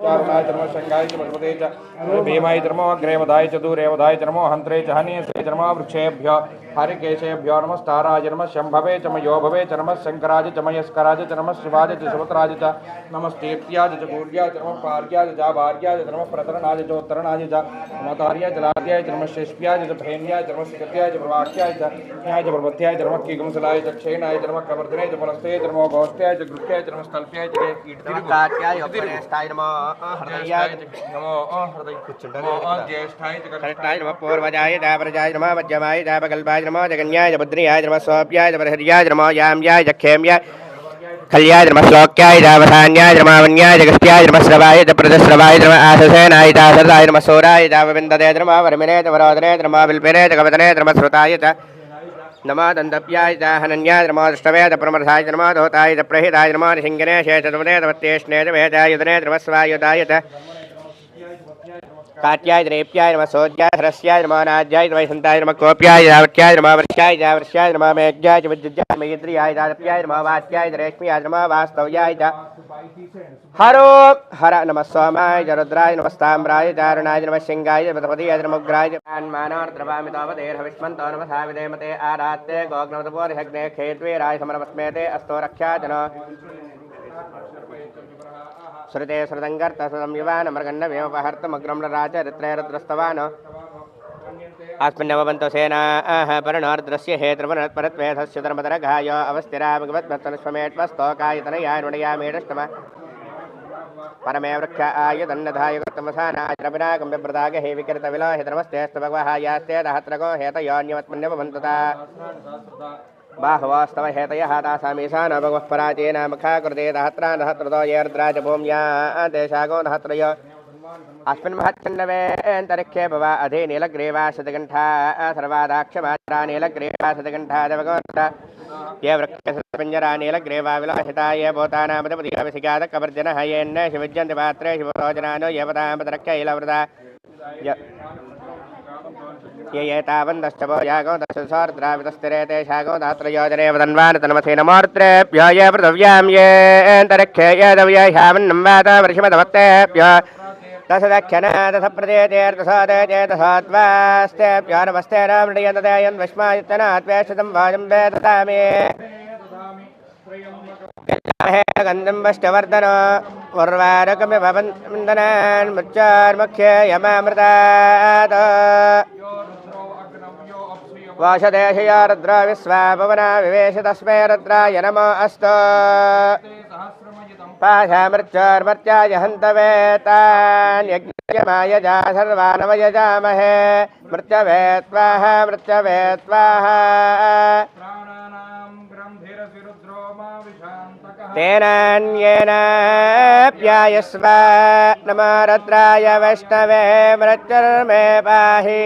चारुणाय च नमः शंगाय च पशुपते च भीमाय च नमः अग्रेवधाय च दूरेवधाय च नमः हन्त्रे च हनीसे च नमः वृक्षेभ्यो हरिकेशेभ्यो नमस्ताराय नमः शम्भवे च मयोभवे च नमः शंकराय च मयस्कराय च नमः शिवाय च सुभद्राय च नमस्तीर्त्याय च गूर्याय च नमः पार्याय च जाभार्याय च नमः प्रतरणाय च उत्तरणाय च नमतार्याय च लार्याय च नमः शेष्प्याय च फेन्याय च नमः सिकत्याय च प्रवाक्याय च न्याय च प्रपत्याय च नमः कीगुंसलाय च क्षेनाय च नमः कवर्धने च फलस्ते च नमः गोष्ठ्याय च गृह्याय च नमः स्थल्प्याय च कीर्तिकाट्याय उपनेष्टाय नमः हृदयाय नमः हृदय ज्येष्ठाय च कनिष्ठाय नमः पूर्वजाय च परजाय नमः मध्यमाय च पकल्पाय नमः जगन्याय च बुद्ध्याय नमः सोप्याय च परहर्याय नमः याम्याय च क्षेम्याय कल्याय नमः श्लोक्याय च वधान्याय नमः वन्याय च गस्त्याय नमः श्रवाय च प्रजश्रवाय नमः आशसेनाय च आशर्दाय नमः सौराय च विन्दते नमः वर्मिने च वरोदने नमः विल्पिने च कवदने नमः श्रुताय च नमः दन्तप्याय च हनन्याय नमः दृष्टवे च प्रमर्थाय नमः धोताय च प्रहिताय नमः निशिङ्गने शेषतमने तमत्येष्णे च वेदायुधने नमः स्वायुधाय च काट्याय रेप्याय नमः सोज्याय हरस्याय नमः नाज्याय नमः सन्ताय नमः कोप्याय जावत्याय नमः वर्ष्याय जावर्ष्याय नमः मेघ्याय च विद्युज्याय मैत्रियाय जातप्याय नमः वात्याय रेश्म्याय नमः वास्तव्याय च हरो हर नमः सोमाय च रुद्राय नमस्ताम्राय चारुणाय नमः शिङ्गाय पतपतियाय नमोग्राय मानार्द्रवामि तावदेर्हविष्मन्तो नमः साविदेमते आरात्ते गोग्नवतपोर्हग्ने खेत्वेराय समरमस्मेते अस्तो रक्षा च श्रुते श्रुतङ्कर्तसंयुवान मृगन्नमेवपहर्तमग्रं राज ऋत्रैरत्रस्तवान् अस्मिन्नवबन्तो सेनाः पर्णार्द्रस्य हेतृपरत्वेधस्य धर्मतरघाय अवस्थिरामगवत्मत्तनुष्वमेट्वस्तोकायतनयाय नुडयामेडष्टम परमे वृक्ष आयुधन्नधाय कृतमसानाद्रविनागम्यप्रदाग हे विकृतविलोहि धर्मस्तेऽस्तु भगवहायास्ते दहत्रगो हेतयोन्यवत्मन्यवन्तता बाहवास्तव हेतयः तासामीशान भगवः पराचेन मुखा कृते दहत्रा दहत्रतो येर्द्राज भूम्या देशागो दहत्रय अस्मिन् महच्छण्डवेऽन्तरिक्षे भव अधि नीलग्रीवा शतकण्ठा सर्वादाक्षमात्रा नीलग्रीवा शतकण्ठा देवगोत्र ये वृक्षपिञ्जरा नीलग्रीवा विलासिता ये भूतानामधिपतिकविशिगादकवर्जनः येन्न शिविज्यन्ति पात्रे शिवरोजनानो ये पदामपदरक्षैलवृता ये तावन्दश्चपो यागो दशसार्द्रावितस्तिरे तेषागो धात्र योजने वदन्वान् तन्मथे नमोर्त्रेभ्यो ये पृथिव्यां ये अन्तरिक्षे ये दव्ये ह्यामन्नं वाता वर्षिमधमत्तेभ्यो दशदक्षिण दशप्रदेतेर्दशादे चेतसात्वास्तेभ्यो नमस्ते रामृडयन्तदयन् वश्मायुत्तनात्वेष्टतं वाजं वेदतामे गन्धं वष्टवर्धन उर्वारकमिव वन्दनान् मुच्चार्मुख्ये यमामृतात् वाशदेशया रुद्रा विश्वा भवना विवेश तस्मै रुद्राय नमो अस्तु पाशामृत्योर्मर्त्याय हन्तवे तान् यज्ञमाय जा सर्वानवयजामहे मृत्यवे स्वाहा मृत्यवे स्वाहा तेनान्येनाप्यायस्व नमो रुद्राय वैष्णवे मृत्युर्मे पाहि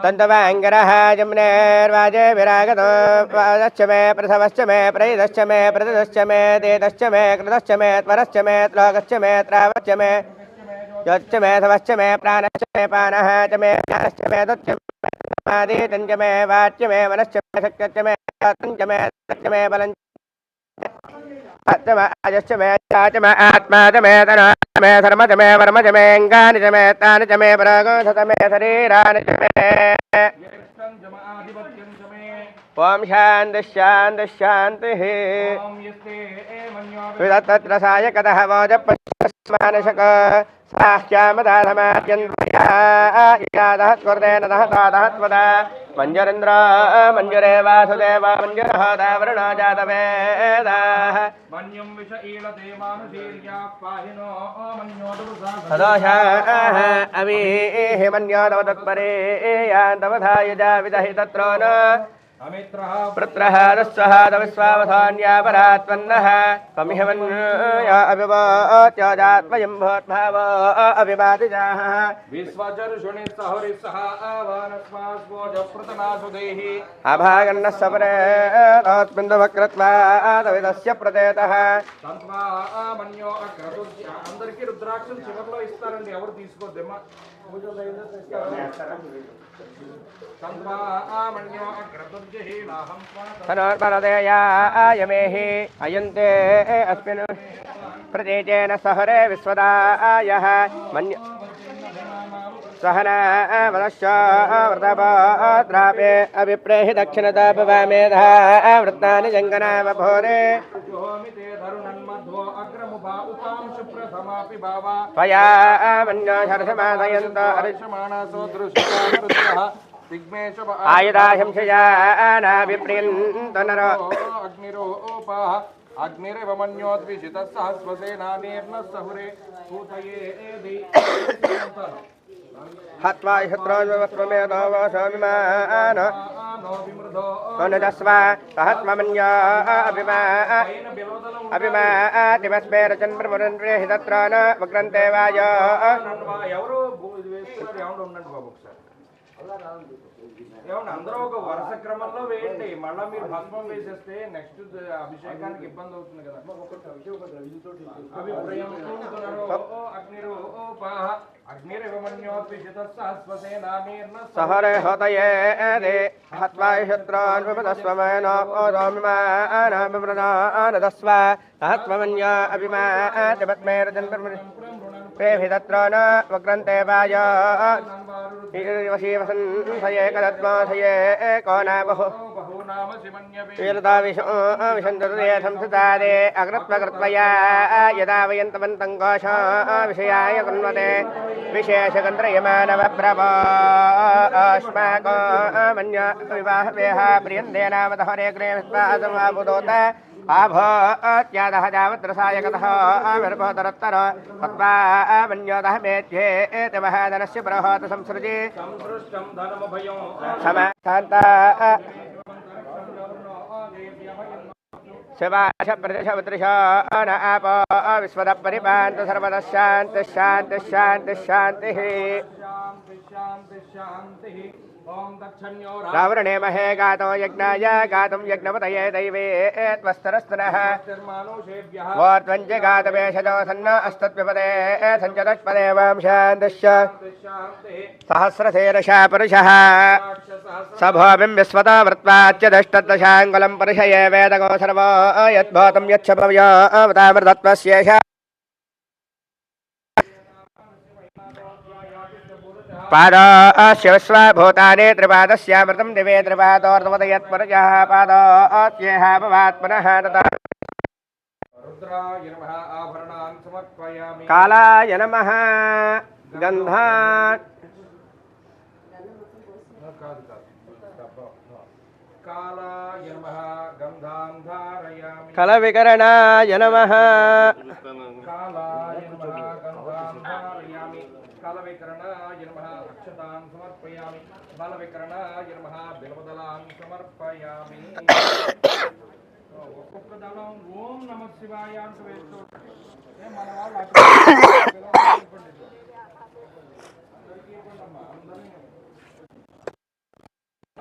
तन्तवाङ्गरः जमुनेर्वाजे विरागतो वादश्च मे प्रसवश्च मे प्रैदश्च मे प्रतिदश्च मे देदश्च मे कृतश्च मे त्वरश्च मे त्लोकश्च मे त्रावश्च मे योश्च मे धवश्च मे प्राणश्च मे पानः च मे ज्ञानश्च मे दुश्च मे समाधितञ्च मे वाच्य मे मनश्च मे शक्यश्च मे तञ्च मे तच्च मे बलञ्च आजश्च मे चाच मे आत्मा च मे तनो मे धर्म च मे वर्म च मे अङ्गानि च मे तानि च मे परागोऽथ मे शरीराणि च मे ओम शान्तिः शान्तिः शान्तिः तत्र सायकतः वोजपश्यस्मानशक साह्यामदाधमाद्यन्वया स्वर्देन दः तादः त्वदा मञ्जरेन्द्र मञ्जरे वासुदेव मञ्जरः दावरुणो जातवेदाः मन्यं विष ईलते मानुषीर्याः पाहिनो सदोषाः अवीः मन्योदव तत्परे यान्तवधाय जाविदहि तत्रो न पुत्रः दुःस्वः तविश्वावधान्या परात्पन्नः त्वमिहवन्या अभिवाच्यजात्मयं भूद्भाव अभिवादिजाः विश्वचर्षुणि सहुरिसः आवानस्मास्वोजप्रतनासुदेहि अभागन्नः सपरे तस्मिन्दवक्रत्वा तविदस्य प्रदेतः तन्त्वा मन्यो अक्रतुर्य అందరికీ రుద్రాక్షలు చివర్లో ఇస్తారండి ఎవరు తీసుకోద్దేమా పూజలో తన్వా మన్యో అక్రతుర్య तनोर्मदेयायमेहि अयन्ते अस्मिन् प्रतीचेन सहरे विश्वदायः मन्य सहना वदश्च व्रतपात्रापे अभिप्रेहि दक्षिणतापवामेधा वृत्तानि जङ्गनावभोरे त्वया मन्यो शर्षमादयन्त आयुधाशंशया नाभिप्रियन्त नरो अग्निरेव मन्योद्विषितः सहस्वसेनानेर्न सहुरे सूतये हत्वा शत्रुन्वस्वमेधोऽवशामिमान अनुजस्व सहस्वमन्या अभिमातिमस्मे रचन् प्रमुरन्प्रियहि तत्र न वक्रन्ते वाय ఏమండి అందరూ ఒక వరుస క్రమంలో వేయండి మళ్ళీ మీరు భస్మం వేసేస్తే నెక్స్ట్ అభిషేకానికి ఇబ్బంది అవుతుంది కదా सहरे होतये हत्वा शत्रून्वस्वमेनोदस्व सहस्वमन्या अभिमातिपद्मेरजन्प्रेभि तत्र न वक्रन्ते वाय वशीवसंशये कदत्माशये को न बहु विशन्तुर्येशंसुतादे अकृत्वकृत्वया यदा वयन्तवन्तं कोशा विषयाय कुन्वते विशेषगन्त्रयमानवप्रभास्माको मन्य विवाहवेह प्रियन्ते नामतः हरेग्रे विश्वासमाबुदोत आभोत्यादः जावद्रसाय कतः आविर्भोतरत्तर तत्त्वा मन्योतः मेध्येत महाधनस्य प्रहोत संसृजे समाशान्ता शिवाश प्रतिशवदृश न आप विश्वद परिपान्त सर्वतः शान्तिः शान्तिः शान्तिः शान्तिः रावणे महे गातो यज्ञाय गातुं यज्ञपतये दैवे त्वस्तरस्तनः वोर्त्वञ्च गातवेशजो सन्न अस्तत्विपदे सञ्चतष्पदे वां शान्तिश्च सहस्रशेरषा पुरुषः स भूमिं विश्वतो वृत्वाच्च दष्टदशाङ्गुलं पुरुषये वेदगो सर्वो यद्भूतं यच्छपव्योऽवतामृतत्वस्येष पादस्य विश्वभूतानि त्रिपादस्यामृतं दिवे त्रिपादोर्ध्वदयत्पुरुषः पादस्येह भवात्मनः तथा कालाय नमः गन्धात् कलविकरणाय नमः कालविकरणाय नमः अक्षतान् समर्पयामि बालविकरणाय नमः बिल्वदलान् समर्पयामि ఒక్కొక్కదనం ఓం నమః శివాయ అంటూ వేస్తూ మన వాళ్ళు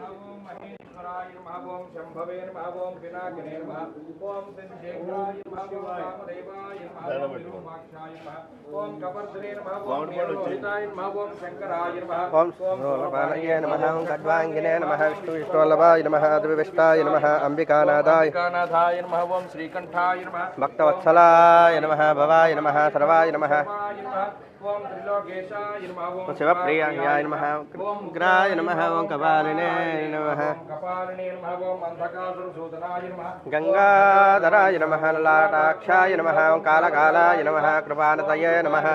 ఓం మహేశ్వరాయ నమః ఓం శంభవే నమః ఓం వినాయకాయ నమః ఓం శంకరాయ నమః ఓం రామదేవాయ నమః ఓం విరూపాక్షాయ నమః ఓం కవర్ధనే నమః ఓం నీలలోహితాయ నమః ఓం శంకరాయ నమః ఓం సోమపాలయ నమః ఓం ఖడ్వాంగినే నమః విష్ణువిష్ణువల్లభాయ నమః ద్వివిష్టాయ నమః అంబికానాథాయ నమః ఓం శ్రీకంఠాయ నమః భక్తవత్సలాయ నమః భవాయ నమః సర్వాయ నమః ఓం త్రిలోకేశాయ నమః ఓం శివప్రియాయ నమః ఉగ్రాయ నమః ఓం కపాలినే నమః కపాలినే నమః ఓం అంధకాసురసూదనాయ నమః గంగాధరాయ నమః లలాటాక్షాయ నమః ఓం కాళకాలాయ నమః కృపానతయే నమః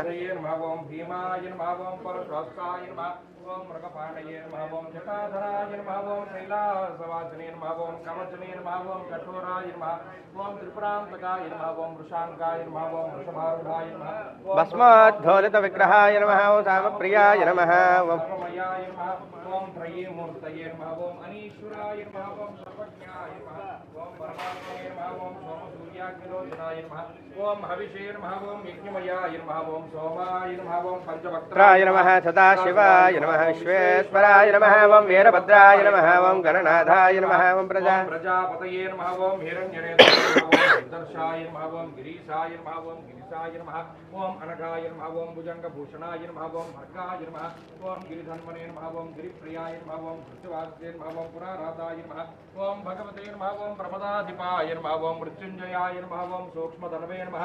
ఓం భీమాయ నమః ఓం పరశురాయ నమః ఓం మృగపాణయే నమః ఓం జటాధరాయ నమః ఓం శైలాసవాసినే నమః ఓం కవచనే నమః ఓం కఠోరాయ నమః ఓం త్రిపురాంతకాయ నమః ఓం వృషాంకాయ నమః ఓం వృషభారూఢాయ నమః భస్మోద్ధోలిత విగ్రహాయ నమః ఓం సామప్రియాయ నమః ఓం సమయాయ నమః ఓం త్రయీమూర్తయే నమః ఓం అనీశ్వరాయ నమః ఓం సర్వజ్ఞాయ నమః ఓం పరమాత్మనే నమః ఓం సోమసూర్యాగ్నిలోచనాయ నమః ఓం హవిషే నమః ఓం యజ్ఞమయాయ నమః ఓం సోమాయ నమః ఓం పంచవక్త్రాయ నమః సదాశివాయ నమః విశ్వేశ్వరాయ నమః ఓం వీరభద్రాయ నమః ఓం గణనాథాయ నమః ఓం ప్రజాపతయే నమః ఓం హిరణ్యనేత్రాయ నమః ఓం సుదర్శాయ నమః ఓం గిరీశాయ నమః ఓం గిరిశాయ నమః ఓం అనఘాయ నమః ఓం భుజంగభూషణాయ నమః ఓం భర్గాయ నమః ఓం గిరిధన్వనే నమః ఓం గిరిప్రియాయ నమః ఓం కృష్ణవాసుదే నమః नमः ओम पुराराधाय नमः ओम भगवते नमः ओम प्रमदाधिपाय नमः ओम मृत्युंजयाय नमः ओम सूक्ष्मधनवे नमः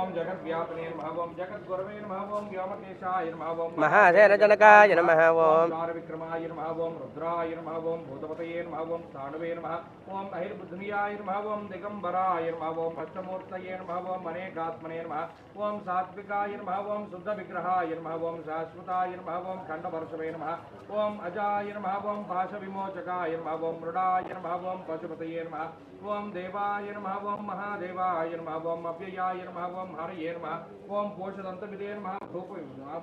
ओम जगद्व्यापने नमः ओम जगद्गुरवे नमः ओम व्योमकेशाय नमः ओम महासेनजनकाय नमः ओम विक्रमाय नमः ओम रुद्राय नमः ओम भूतपतये नमः ओम स्थाणवे नमः ओम अहिर्बुद्धियाय नमः ओम दिगंबराय नमः ओम अष्टमूर्तये नमः ओम अनेकात्मने नमः ओम सात्विकाय नमः ओम शुद्ध विग्रहाय नमः ओम शाश्वताय नमः ओम खंडवर्षवे नमः ओम अजाय नमः ओम पाशविमोचकाय नमः ओम मृडाय नमः ओम पशुपतये नमः ओम देवाय नमः ओम महादेवाय नमः ओम अव्ययाय नमः ओम हरये नमः ओम पोषदन्तविदे नमः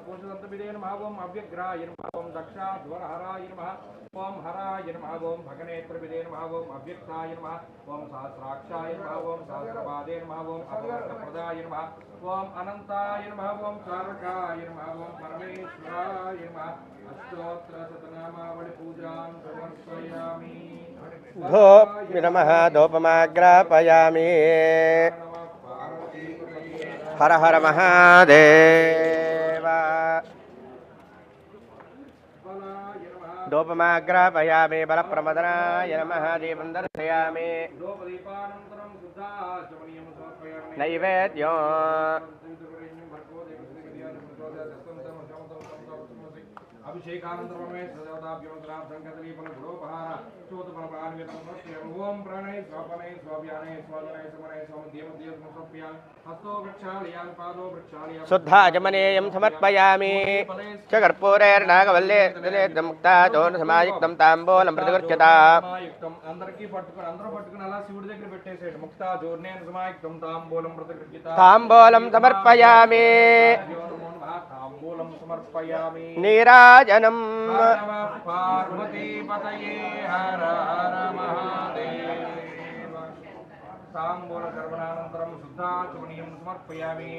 पोषदन्तविदे नमः ओम अव्यग्राय नमः ओम दक्षाध्वरहराय नमः ओम हराय नमः ओम भगनेत्रविदे नमः ओम अव्यक्ताय नमः ओम सहस्राक्षाय नमः ओम सहस्रपादे नमः ओम अभवप्रदाय नमः ओम अनंताय नमः ओम चारकाय नमः ओम परमेश्वराय नमः अष्टोत्तर शतनामावळि पूजां समर्पयामि नमः धूपमाग्रापयामि हर हर महादेव धूपमाग्रापयामि बलप्रमदनाय नमः दीपं दर्शयामि नैवेद्यो अभिषेकानंतरमे सदेवताभ्यमंत्रां संकल्पनीपन गुणोपहार चोतपरपान्वितं ओम प्राणे स्वापने स्वाव्याने स्वादने समने समध्यमध्य समर्पयामि हस्तो वृक्षालयान् पादो वृक्षालयान् शुद्धाजमनेयं समर्पयामि च कर्पूरेर्नागवल्ले मुक्तादोन समायुक्तं ताम्बूलं प्रतिगृह्यताम् అందరికీ పట్టుకొని అందరూ పట్టుకొని అలా శివుడి దగ్గర పెట్టేసేయండి ముక్తాదోర్నేన సమాయుక్తం తాంబూలం ప్రతిగృహ్యతాం ताम्बूलं समर्पयामि ताम्बूलं समर्पयामि नीराजनं पार्वतीपतये हर हर महादेव ताम्बूलकर्मणानन्तरं शुद्धाचमनीयं समर्पयामि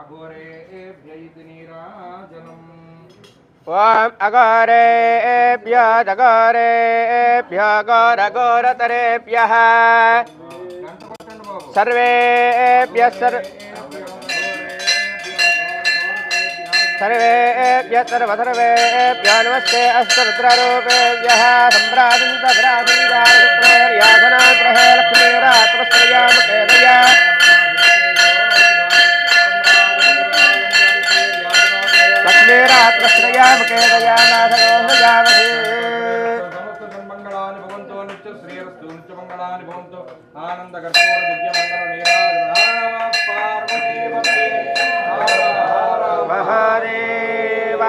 अघोरेभ्य इति नीराजनम् ओम अघोरेभ्यो दघोरेभ्यो घोरघोरतरेभ्यः सर्वेभ्यः सर्वेभ्यः सर्वसर्वेभ्यो नमस्ते अष्टरुद्ररूपेभ्यः सम्भ्राजन्तभ्राजन्तर्याधनाग्रहे लक्ष्मीरात्मश्रयामुखेदया लक्ष्मीरात्मश्रयामुखेदया नाथगोहयामहे समस्त सन्मङ्गलानि भवन्तु नित्य श्रेयस्तु नित्य मङ्गलानि भवन्तु आनन्द कर्पूर दिव्य मंगल नीराजनाम पार्वतीपतये हर हर महादेव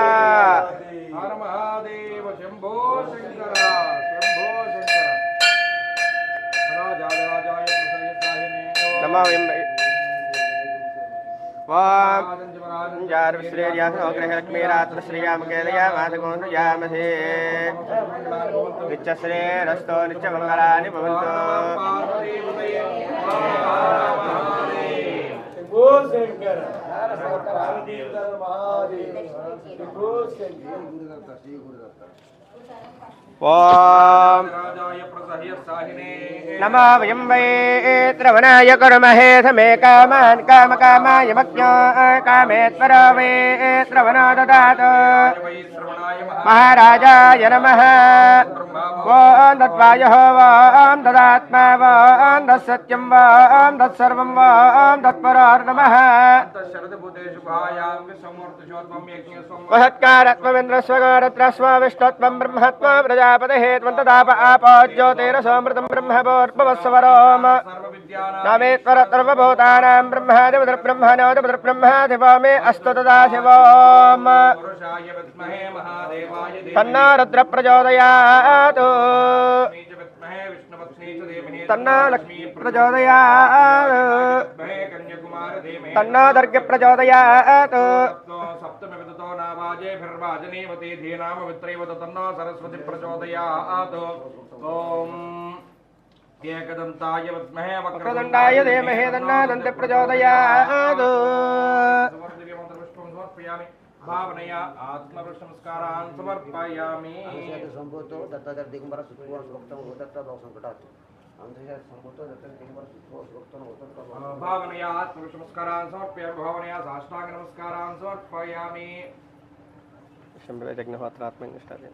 हर महादेव शंभो शंकर राजाय प्रसयसाहिने नमो ओम जारश्रेयाग्रहे लक्ष्मीरात्मश्रेयामुखेदया माधगोहयामहे नित्यश्रेयरस्तो नित्यमङ्गलानि भवन्तु ओम नमो वयं वै श्रवणाय कुर्महे समे कामान् कामकामाय मज्ञो कामेश्वरो वै श्रवणो ददातु महाराजाय नमः ॐ तद्वायुः ॐ तदात्मा ॐ तत्सत्यं ॐ तत्सर्वं ॐ तत्परार् नमः महत्कारत्वमिन्द्रस्वगारत्रस्वविष्टत्वं ब्रह्मत्वं प्रजापतिः त्वं तदाप आपो ज्योतिरसोऽमृतं ब्रह्मभूर्भुवस्वरोम नामेश्वर सर्वभूतानां ब्रह्मादिपतिर्ब्रह्मणोदिपतिर्ब्रह्माधिपो मे अस्तु तदा शिवोम तन्नो रुद्र प्रचोदयात् तन्नो लक्ष्मी प्रचोदयात् तन्नो दुर्गे प्रचोदयात् सप्तमविदतो नावाजेभिर्वाजनेवते धीनाम वित्रैव तन्नो सरस्वती प्रचोदयात् ओम एकदन्ताय विद्महे वक्रतुण्डाय धीमहि तन्नो दन्ति प्रचोदयात् समर्पयामि भावनया आत्मवृष्णमस्कारान् समर्पयामि संभूतो दत्तादर दिगंबर सुत्वा सुक्तम होतत्ता दोसंकटात अंधया संभूतो दत्तादर दिगंबर सुत्वा सुक्तम होतत्ता भावनया आत्मवृष्णमस्कारान् समर्पयामि भावनया साष्टांग नमस्कारान् समर्पयामि शंभवे जग्नहोत्रात्मनिष्ठादेन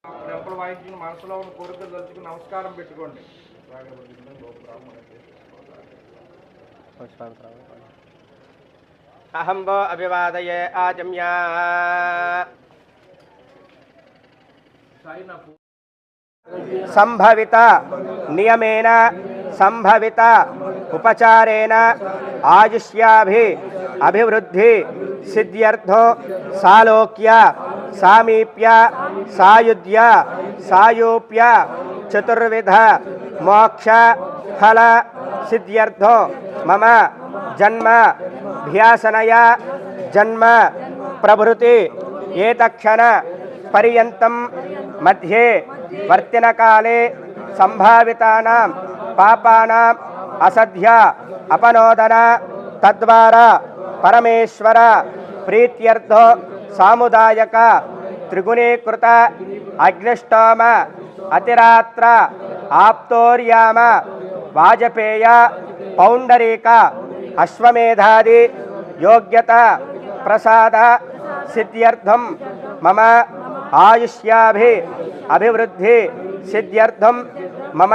టెంపుల్ వాయించిన మనసులో ఉన్న కోరికలు తలుచుకుని నమస్కారం పెట్టుకోండి. అహం వో అభివాదయే ఆజమ్యా సంభవిత నియమేన సంభవిత ఉపచారేణ ఆయుష్యాభి అభివృద్ధి సిద్ధ్యర్థో సాలోక్య సామీప్య సాయుధ్య సాయూప్య చతుర్విధ మోక్ష ఫల సిద్ధ్యర్థో మమ జన్మ ధ్యాసనయ జన్మ ప్రభృతి ఏతక్షణ పర్యంతం మధ్యే వర్తినకాలే సంభావితానాం పాపానాం అసధ్య అపనోదన తద్వారా పరమేశ్వర ప్రీత్యర్థో సాముదాయక త్రిగుణీకృత అగ్నిష్టోమ అతిరాత్ర ఆప్తోర్యామ వాజపేయ పౌండరీక అశ్వమేధాది యోగ్యత ప్రసాద సిద్ధ్యర్థం మమ ఆయుష్యాభి అభివృద్ధి సిద్ధ్యర్థం మమ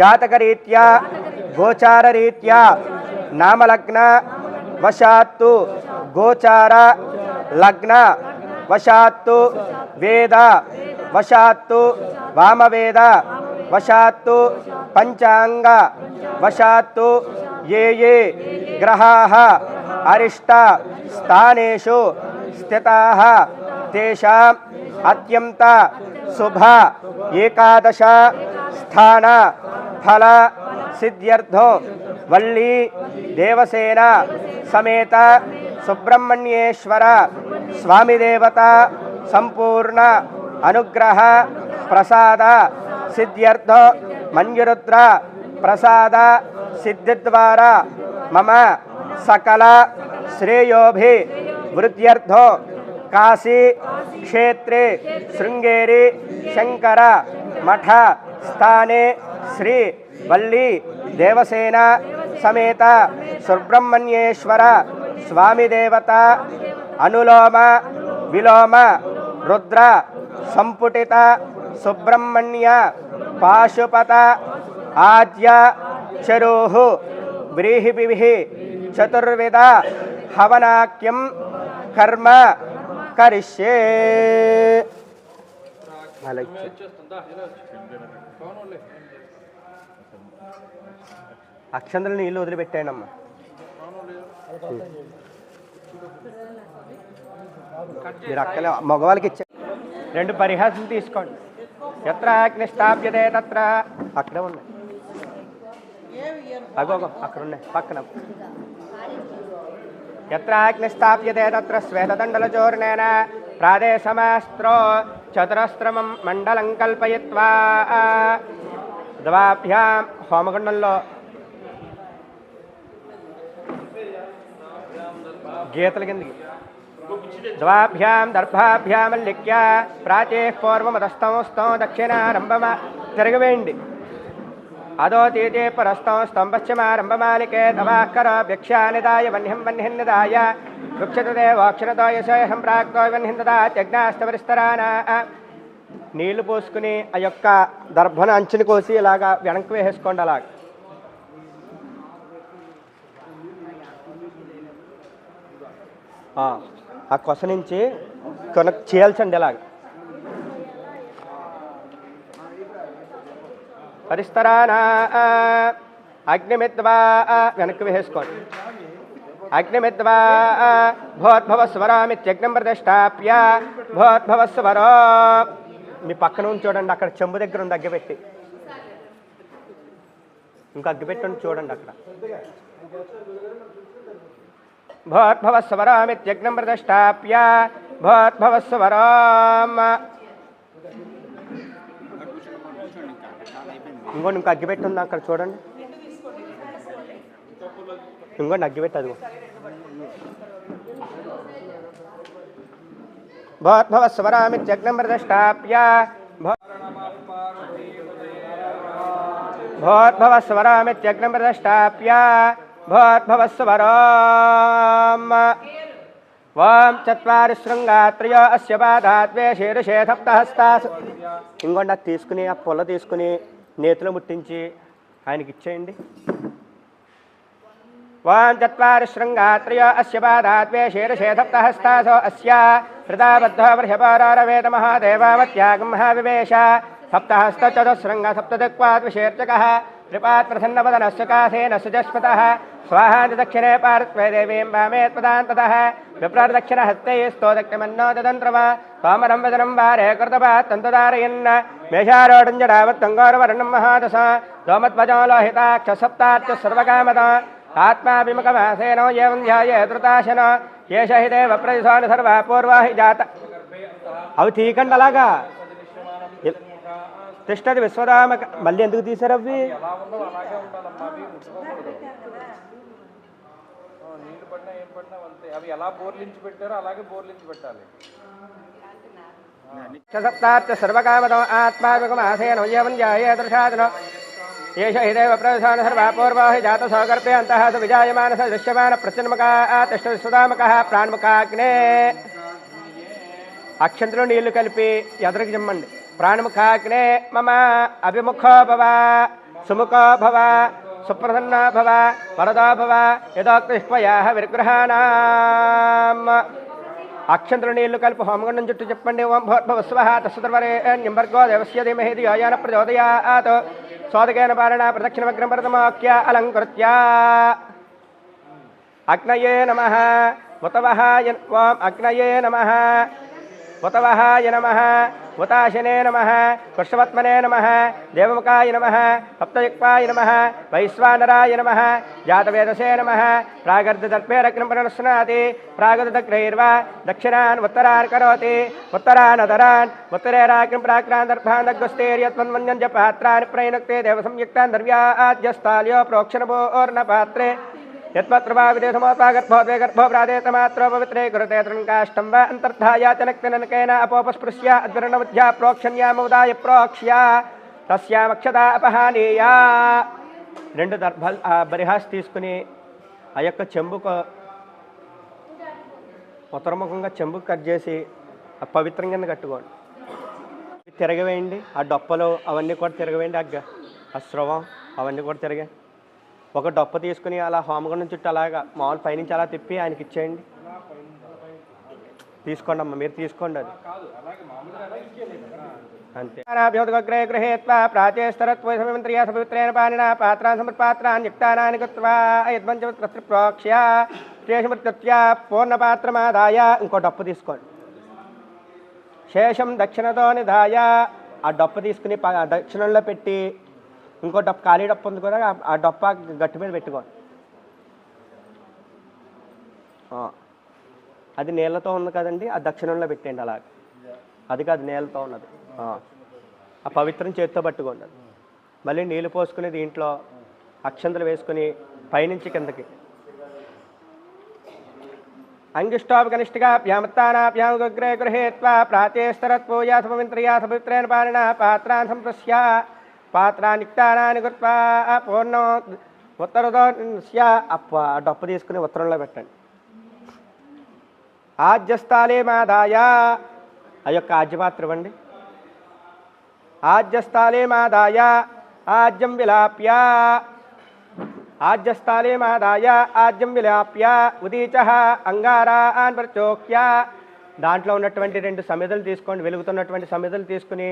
జాతకరీత్యా గోచారరీత్యా నామలగ్న వశాత్తు గోచార లగ్న వశాత్తు వేద వశాత్తు వామవేద వశాత్తు పంచాంగ వశాత్తు ఏ ఏ గ్రహాः అరిష్ట స్థానేషు స్థితాः తేషాం అత్యంత శుభ ఏకాదశ స్థాన ఫల సిద్ధ్యర్థో వల్లి దేవసేన సమేత సుబ్రహ్మణ్యేశ్వర స్వామి దేవత సంపూర్ణ అనుగ్రహ ప్రసాద సిద్ధ్యర్థో మంజురుద్ర ప్రసాద సిద్ధిద్వారా మమ సకల శ్రేయోభి వృద్ధ్యర్థో కాశీ క్షేత్రే శృంగేరి శంకర మఠ స్థానే శ్రీ వల్లి దేవసేన సమేత సుబ్రహ్మణ్యేశ్వర స్వామి దేవత అనులోమ విలోమ రుద్ర సంపుటిత సుబ్రహ్మణ్య పాశుపత ఆద్య చరోహు వ్రీహిభిః చతుర్విధ హవనాక్యం కర్మ కరిష్యే. అక్షంతలు నీళ్ళు వదిలిపెట్టానమ్మా. మీరు అక్కలే మగవాళ్ళకి ఇచ్చే 2 పరిహాసాలు తీసుకోండి. ఎత్ర అగ్ని స్థాప్యతే తత్ర అక్కడే ఉన్నాయి, అగో అక్కడ ఉన్నాయి పక్కన. ఎత్ర అగ్ని స్థాప్యతే తత్ర శ్వేతదండలచూర్ణేన ప్రాదేశమాస్త్రో చతురస్రమం మండలం కల్పయిత్వా ద్వాభ్యాం హోమగుండంలో గీతల కిందకి ద్వాభ్యాం దర్భాభ్యామల్లిక్య ప్రాచే పూర్వమదస్తం దక్షిణారంభమ తిరగవేయండి. అదో తీతే పరస్తం స్తంభశ్చమారంభమాలికే తవాకర వ్యక్షానిదాయ వన్యం వన్హిన్నిదాయ వృక్షతే వాక్షణతో యశోహం ప్రాక్తో వన్హిందా త్యజ్ఞాస్తవరిస్తరాన. నీళ్లు పోసుకుని ఆ యొక్క దర్భను అంచుని కోసి ఇలాగా వెనక్కి వేసేసుకోండి. అలాగ ఆ కొస నుంచి చీల్చండి. ఇలాగ పరిస్తరాన అగ్నిమిద్వా వెనక్కి వేసుకోండి. అగ్నిమిద్వా భోద్భవ స్వరామిత్యగ్నం ప్రతిష్టాప్య భోద్భవ స్వరో మీ పక్కన ఉంది చూడండి, అక్కడ చెంబు దగ్గర ఉంది అగ్గిపెట్టి, ఇంకా అగ్గిపెట్టి ఉంది చూడండి అక్కడ. భోద్భవ స్వరామిత్యగ్నం ప్రతిష్టాప్య భోద్భవ స్వరం. ఇంకోటి ఇంకా అగ్గిపెట్టి ఉంది అక్కడ చూడండి, ఇంకోటి అగ్గిపెట్టి అది. భోద్భవ స్వరామిత్యగ్నం ప్రతిష్టాప్య భోద్భవ స్వరామిత్యగ్నం ప్రతిష్టాప్య భోద్భవ స్వరం. ఓం చత్వారి శృంగాత్రయో అస్య పాదాద్వే శీర్షే సప్తహస్తాసు. ఇంకొండ తీసుకుని ఆ పొల తీసుకుని నేతిలో ముట్టించి ఆయనకి ఇచ్చేయండి. ఓం చత్వారి శృంగాత్రయో అస్య పాదాద్వే శీర్షే సప్తహస్తాసో అస్య హృదాబద్ధో వృషభారవేద మహాదేవావత్యాగం మహావివేశ సప్తహస్త చతుశృంగ సప్తదిక్వాద్విశేర్చకః త్రిపాత్ ప్రసన్నవదనస్య కాసేన సుజస్పతః స్వాహాది దక్షిణే పార్శ్వే దేవీం వామే త్వదాन्ततः విప్రదక్షిణహస్తే స్తోదక్షమన్నో దదంత్రవ కామరం వదనం వారే కృతపాత్తంతదారయన్ మేషారోఢం జడావత్తంగోరవర్ణం మహాదశ దోమత్వజో లోహితాక్ష సప్తార్చ సర్వకామద ఆత్మాభిముఖమాసేనో ఏవం ధ్యాయే ధృతాశన ఏష హి దేవ ప్రతిశాను సర్వ పూర్వా హి జాత. అవి తీయకండి అలాగా తిష్టది విశ్వదామ. మళ్ళీ ఎందుకు తీశారు అవి? ఎలా ఉందో అలాగే ఉండాలమ్మా, అవి ముట్టుకోకూడదు. నీళ్ళు పడినా ఏం పడినా అంతే. అవి ఎలా బోర్లించి పెట్టారో అలాగే బోర్లించి పెట్టాలి. సప్తార్చ సర్వకామదో ఆత్మాభిముఖమాసేనో ఏవం ధ్యాయే ధృతాశన ఏష హి దేవ ప్రతిశాను సర్వ పూర్వా హి జాత సౌగర్భే అంతః స విజాయమాన స దృశ్యమాన ప్రత్యన్ముఖ తిష్ట విశ్వదామకః ప్రాణముఖాగ్నే. అక్షంతలో నీళ్లు కలిపి ఎదరికి జమ్మండి. ప్రాణముఖాగ్నే మమ అభిముఖో భవ సుముఖో భవ సుప్రసన్నో భవ వరదో భవ యథోక్తిష్వయాః విగ్రహాణాం. అక్షంతలు నీళ్లు కలిపి హోమగుండం చుట్టూ చెప్పండి. ఓం భూర్భువస్వః తత్సవితుర్వరేణ్యం భర్గో దేవస్య ధీమహి ధియో యో నః ప్రచోదయాత్. సోదకేన పారేణ ప్రదక్షిణమగ్రం ప్రథమాఖ్య అలంకృత్య అగ్నయే నమః ఉతవహాయ. ఓం అగ్నయే నమః ఉతవహాయ నమః ఉతాశనే నమః కృష్ణవత్మనే నమః దేవముఖాయ నమః సప్తయుక్పాయ నమః వైశ్వానరాయ నమః జాతవేదసే నమః. ప్రాగర్ధదర్భేరగ్నం ప్రణశ్నాతి ప్రాగర్ధగ్రైర్వా దక్షిణాన్ ఉత్తరాన్ కరోతి ఉత్తరానదరాన్ ఉత్తరేరాగ్నం ప్రాక్రాన్ దర్భాన్ దగ్గుస్తేర్యత్మన్మన్యం చ పాత్రాన్ని ప్రయునక్తే దేవ సంయుక్తాన్ దర్వ్యాద్యస్థాల్యో ప్రోక్షణభోర్ణ పాత్రే యత్మత్రభావిదేశమోత్పాగర్భోద్వే గర్భో ప్రాదేతమాత్రో పవిత్రే కురుతే తృణకాష్టం వా అంతర్ధాయాచనక్తిననకేన అపోపస్పృశ్య అద్వరణముధ్యా ప్రోక్షణ్యాముదాయ ప్రోక్ష్య తస్యామక్షతా అపహానీయా. 2 దర్భాలు బరిహాస్ తీసుకుని ఆ యొక్క చెంబుకు ఉత్తరముఖంగా చెంబుకు కట్ చేసి పవిత్రం కింద కట్టుకోండి. తిరగవేయండి. ఆ డొప్పలు అవన్నీ కూడా తిరగవేయండి. ఆ స్రవం అవన్నీ కూడా తిరగా. ఒక డొప్ప తీసుకుని అలా హోమగుండం చుట్టూ అలాగా మామూలు పైనుంచి అలా తిప్పి ఆయనకి ఇచ్చేయండి. తీసుకోండి అమ్మ, మీరు తీసుకోండి. అది అంతే. అభ్యోదగ్రే గృహేత్వా ప్రాచేస్తరత్వ సమిమంత్రియా సపవిత్రేణ పానినా పాత్రాన్ సమర్పాత్రాన్ యుక్తానాని కృత్వా యద్వంచప్రోక్ష్య శేషమృత్య పూర్ణపాత్రమాదాయ ఇంకో డొప్ప తీసుకోండి. శేషం దక్షిణతో నిధాయ ఆ డొప్ప తీసుకుని దక్షిణంలో పెట్టి ఇంకో డొప్ప ఖాళీ డొప్ప ఉంది కూడా ఆ డొప్ప గట్టి మీద పెట్టుకోండి. అది నీళ్ళతో ఉంది కదండి, ఆ దక్షిణంలో పెట్టండి. అలాగే అది కాదు నీళ్ళతో ఉన్నది. ఆ పవిత్రం చేతితో పట్టుకోండి. అది మళ్ళీ నీళ్ళు పోసుకుని దీంట్లో అక్షంతలు వేసుకుని పైనుంచి కిందకి అంగిష్టోపకనిష్ఠికాభ్యామత్తానాభ్యాముగ్రే గృహేత్వా ప్రాచేస్తరత్పూజా సమమింత్రియా సపవిత్రేణ పానినా పాత్రాన్ సంప్రస్య పాత్రాన్ని యుక్తానాని కృత్వా పూర్ణం ఉత్తరదో ఆ డొప్ప తీసుకుని ఉత్తరంలో పెట్టండి. ఆజ్యస్థాలే మాదాయ ఆ యొక్క ఆజ్యపాత్ర ఇవ్వండి. ఆజ్యస్థాలే మాదాయ ఆజ్యం విలాప్య ఆజ్యస్థాలే మాదాయ ఆజ్యం విలాప్య ఉదీచ అంగారాన్ ప్రచోక్య. దాంట్లో ఉన్నటువంటి 2 సమిధలు తీసుకోండి. వెలుగుతున్నటువంటి సమిధలు తీసుకుని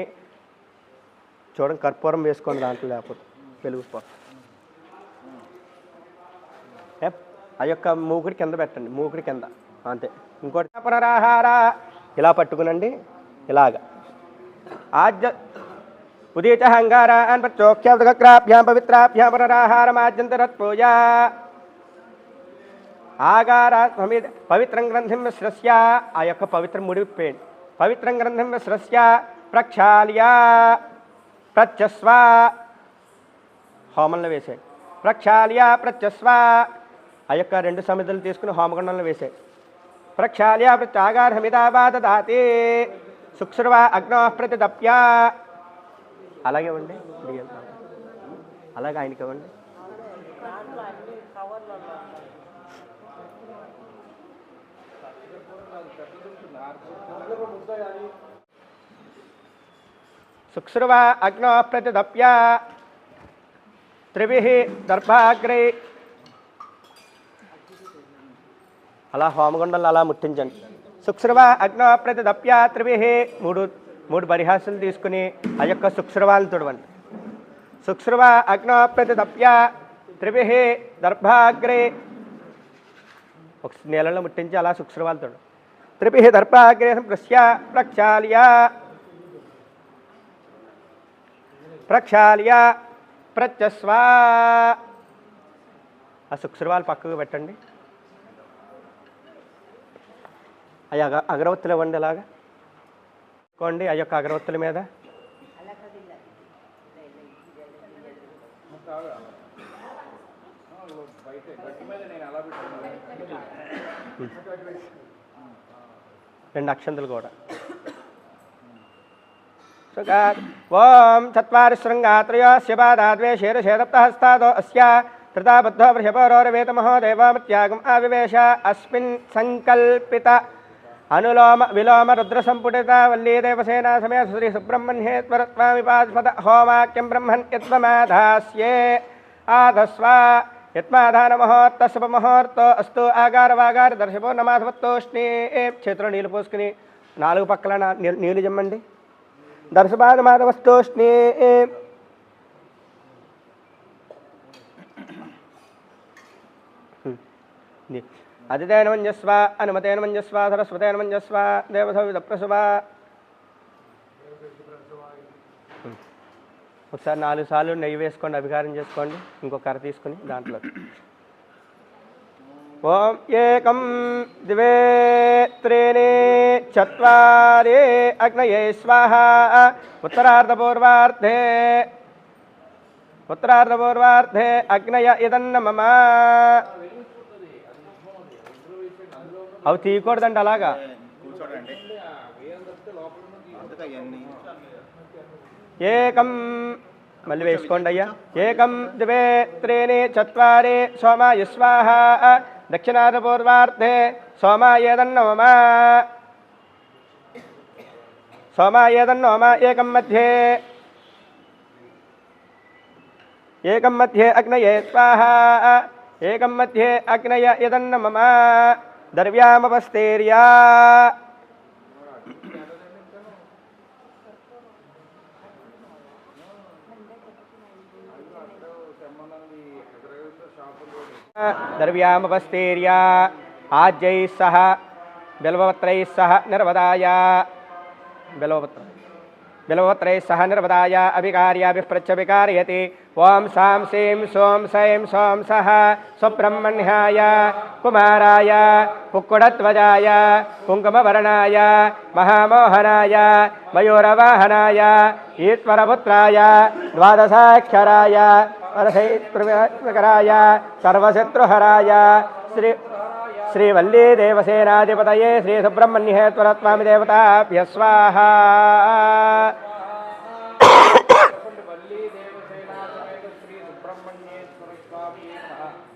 చూడండి, కర్పూరం వేసుకోండి దాంట్లో, లేకపోతే వెలుగుపో. ఆ యొక్క మూకుడి కింద పెట్టండి, మూకుడి కింద అంతే. ఇంకోటి పునరాహార ఇలా పట్టుకునండి. ఇలాగా ఆజ్య ఉదీచ అంగారాన్ ప్రచోక్ష్యాభ్యాం పవిత్రాభ్యాం పునరాహారమాజ్యంతరత్పూజ ఆగార పవిత్రం గ్రంథం విశ్రస్య ఆ యొక్క పవిత్రం ముడిపేయండి. పవిత్రం గ్రంథం విశ్రస్య ప్రక్షాళ్య ప్రత్యస్వ హోమంలో వేసేయండి. ప్రక్షాళ్య ప్రత్యస్వ ఆ యొక్క 2 సమిధులు తీసుకుని హోమగుండంలో వేసేయండి. ప్రక్షాళ్య ప్రత్యాగారమిదావా దదాతి శుక్ష్రువ అగ్నో ప్రతిదప్య. అలాగే ఇవ్వండి, అలాగే ఆయనకి ఇవ్వండి. శుక్రువా అగ్నో ప్రతిదప్య త్రిభిః దర్భాగ్రై అలా హోమగుండంలో అలా ముట్టించండి. శుక్రువా అగ్నో ప్రతిదప్య త్రిభిః మూడు పరిహాసాలు తీసుకుని ఆ యొక్క శుక్రువాలను తుడవండి. శుక్రువా అగ్నో ప్రతిదప్య త్రిభిః దర్భాగ్రై ఒక నీళ్ళలో ముట్టించి అలా శుక్రువాలు తుడవండి. త్రిభిః దర్భాగ్రే ప్రక్షాళ్య ప్రత్యస్వా ఆ శుక్రువాలు పక్కకు పెట్టండి. అవి అగరవత్తులు ఇవ్వండి. అలాగా కోండి ఆ యొక్క అగరవత్తుల మీద రెండు అక్షంతలు కూడా. ఓం చత్వారి శృంగాత్రయో శివాదాద్వే శేరశేదప్తహస్తాదో అస్య ధృతాబద్ధో వృషభోరోరవేతమహో దేవామత్యాగం ఆవివేశ అస్మిన్ సంకల్పిత అనులోమ విలోమ రుద్రసంపుటిత వల్లీ దేవసేనా సమయ శ్రీ సుబ్రహ్మణ్యేశ్వరత్వామిపాస్మత హోమాక్యం బ్రహ్మణ్ యత్వమాధాస్యే ఆధస్వ యత్మాధానమహోర్త శుభమహోర్తో అస్తు ఆగారవాగార దర్శపో నమాధవత్తోష్ణి. చేతిలో నీళ్ళు పోసుకుని 4 పక్కల నీళ్ళు జమ్మండి. దర్శపాదమాధవస్తోష్ణి. అతిథేన మంజస్వ అనుమతేన మంజస్వ సరస్వతేన మంజస్వ దేవసవిదప్రసవ. ఒకసారి 4 సార్లు నెయ్యి వేసుకోండి, అభికారం చేసుకోండి. ఇంకో కర్ర తీసుకుని దాంట్లో ఓం ఏకం ద్వే త్రీణి చత్వారి అగ్నయే స్వాహ. ఉత్తరార్ధపూర్వార్ధే అగ్నయ ఇదన్న మమ. అవి తీయకూడదండి అలాగా. ఏకం మళ్ళీ వేసుకోండి అయ్యా. ఏకం ద్వే త్రీణి చత్వారి సోమాయ స్వాహ. దక్షిణార్ధపూర్వార్ధే సోమాయేదన్నో మమ. ఏకం మధ్యే అగ్నయే స్వాహ. ఏకం మధ్యే అగ్నయ ఇదన్న మమ. దర్వ్యామపస్తేర్యా. దర్వ్యామపస్తేర్యా ఆజ్యై సహ బిల్వపత్రై సహ నిర్వదాయ. బిల్వపత్రై సహ నిర్వదాయ అభికార్యాభిప్రత్యభికార్యతి. ఓం సాం శ్రీం సోం సైం సోం సహ సుబ్రహ్మణ్యాయ కుమారాయ కుక్కుడధ్వజాయ కుంకుమవర్ణాయ మహామోహనాయ మయూరవాహనాయ ఈశ్వరపుత్రాయ ద్వాదశాక్షరాయ వరసైత్రికరాయ సర్వశత్రుహరాయ శ్రీవల్లీ దేవసేనాధిపతయే శ్రీ సుబ్రహ్మణ్యేశ్వరస్వామి దేవతాభ్య స్వాహ.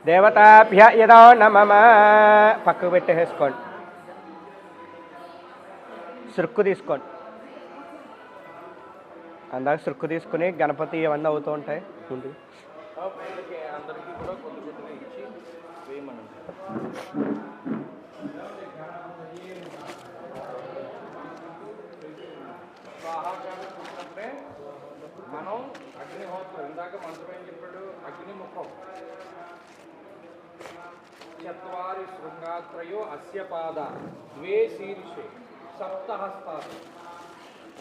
దేవతాభ్య యదో నమః. పక్కకు పెట్టేసుకోండి. సురుక్కు తీసుకోండి. అందాక సురుక్కు తీసుకుని గణపతి ఇవన్నీ అవుతూ ఉంటాయి. ముందు మనం అగ్నిహోత్రం ఇందాక మంత్రం ఏం చెప్పాడు? అగ్నిముఖం. చత్వారి శృంగాత్రయో అస్య పాద ద్వే శీర్షే సప్తహస్తాలు.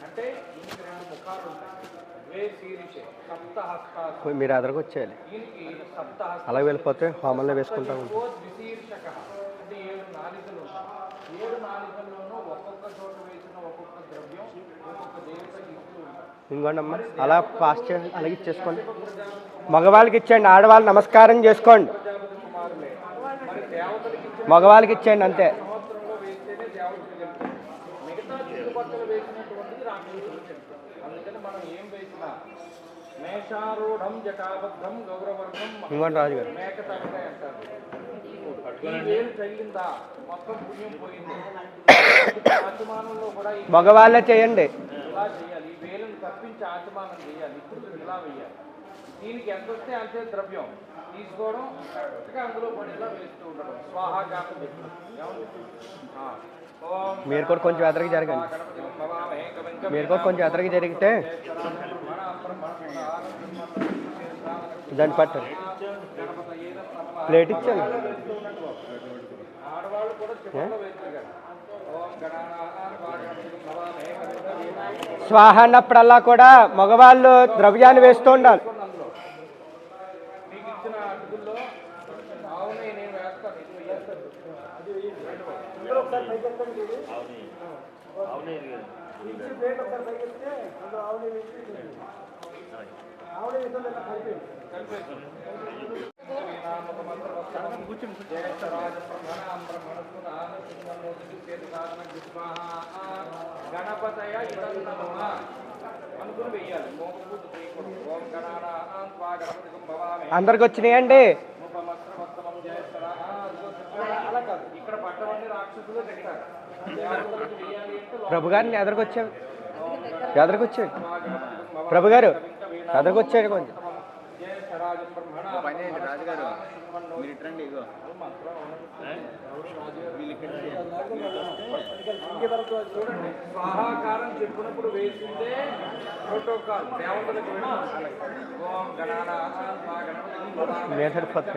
అంటే దీనికి 2 ముఖాలు ఉంటాయి. ద్వే శీర్షే సప్తహస్తాలు. మీరు అదరకు వచ్చేయాలి. దీనికి సప్తహస్త అలా వెళ్ళిపోతే హోమంలో వేసుకుంటా ఉంటాం. ద్విశీర్షక అంటే 7 నాలికలు. 7 నాలికల్లోనూ ఒక్కొక్క చోట వేసిన ఒక్కొక్క ద్రవ్యం ఒక్కొక్క దేవత ఇస్తూ ఉంటారు. ఇంకోండి అమ్మ అలా పాస్ చేయండి. అలాగే ఇచ్చేసుకోండి. మగవాళ్ళకి ఇచ్చేయండి, ఆడవాళ్ళు నమస్కారం చేసుకోండి. మగవాళ్ళకి ఇచ్చేయండి అంతే. మిగతా చుట్టుపక్కల వేసినటువంటిది రాక్షసులు. అందుకని మనం ఏం వేసినా మేషారూఢం జటాబద్ధం గౌరవర్గం ఇంకోటి రాజుగారు మేక తలకాయ అంటారు. ఈ వేలు తగిలిందా మొత్తం పుణ్యం పోయింది. ఆచమానంలో కూడా మగవాళ్ళే చేయండి. ఇలా చేయాలి. ఈ వేలును తప్పించి ఆచమానం చేయాలి. ఇప్పుడు ఇలా వేయాలి. దీనికి ఎంత వస్తే అంతే ద్రవ్యం తీసుకోవడం, కరెక్ట్గా అందులో పడేలా వేస్తూ ఉండడం. స్వాహాగాతం చెప్పడం. మీరు కూడా కొంచెం ఎదరికి జరగండి. మీరు కూడా కొంచెం ఎదరికి జరిగితే దాన్ని పట్టండి. ప్లేట్ ఇచ్చాను. స్వాహ అన్నప్పుడల్లా కూడా మగవాళ్ళు ద్రవ్యాన్ని వేస్తూ ఉండాలి. గణపతయ అనుకుని వెయ్యాలి. మోకపూజ చేయకూడదు. ఓం గణానా గణపతికం భవామి. అందరికి వచ్చినాయండి. అలా కాదు, ఇక్కడ పట్టవన్నీ రాక్షసులు తింటారు. ప్రభు గారిని ఎదరికొచ్చాడు. ఎదరికొచ్చాడు ప్రభు గారు. ఎదరికొచ్చాడు కొంచెం. రాజుగారు మీరు ఇట్రండి. ఇగో చూడండి, స్వాహాకారం చెప్పినప్పుడు వేసిందే ప్రోటోకాల్. దేవతలకు ఓం గణానా మేధర్ పత్ర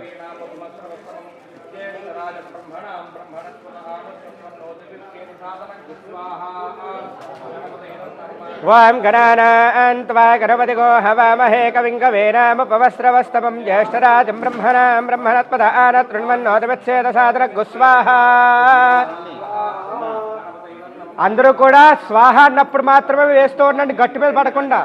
వాం గణానాన్ త్వా గణపతిగో హవామహే కవిం కవేనాముపవస్రవస్తమం జ్యేష్ఠరాజం బ్రహ్మణాం బ్రహ్మణత్పదాన తృణ్వన్నోతివచ్ఛేద సాదరగ్గు స్వాహా. అందరూ కూడా స్వాహ అన్నప్పుడు మాత్రమే వేస్తూ ఉండండి, గట్టి మీద పడకుండా.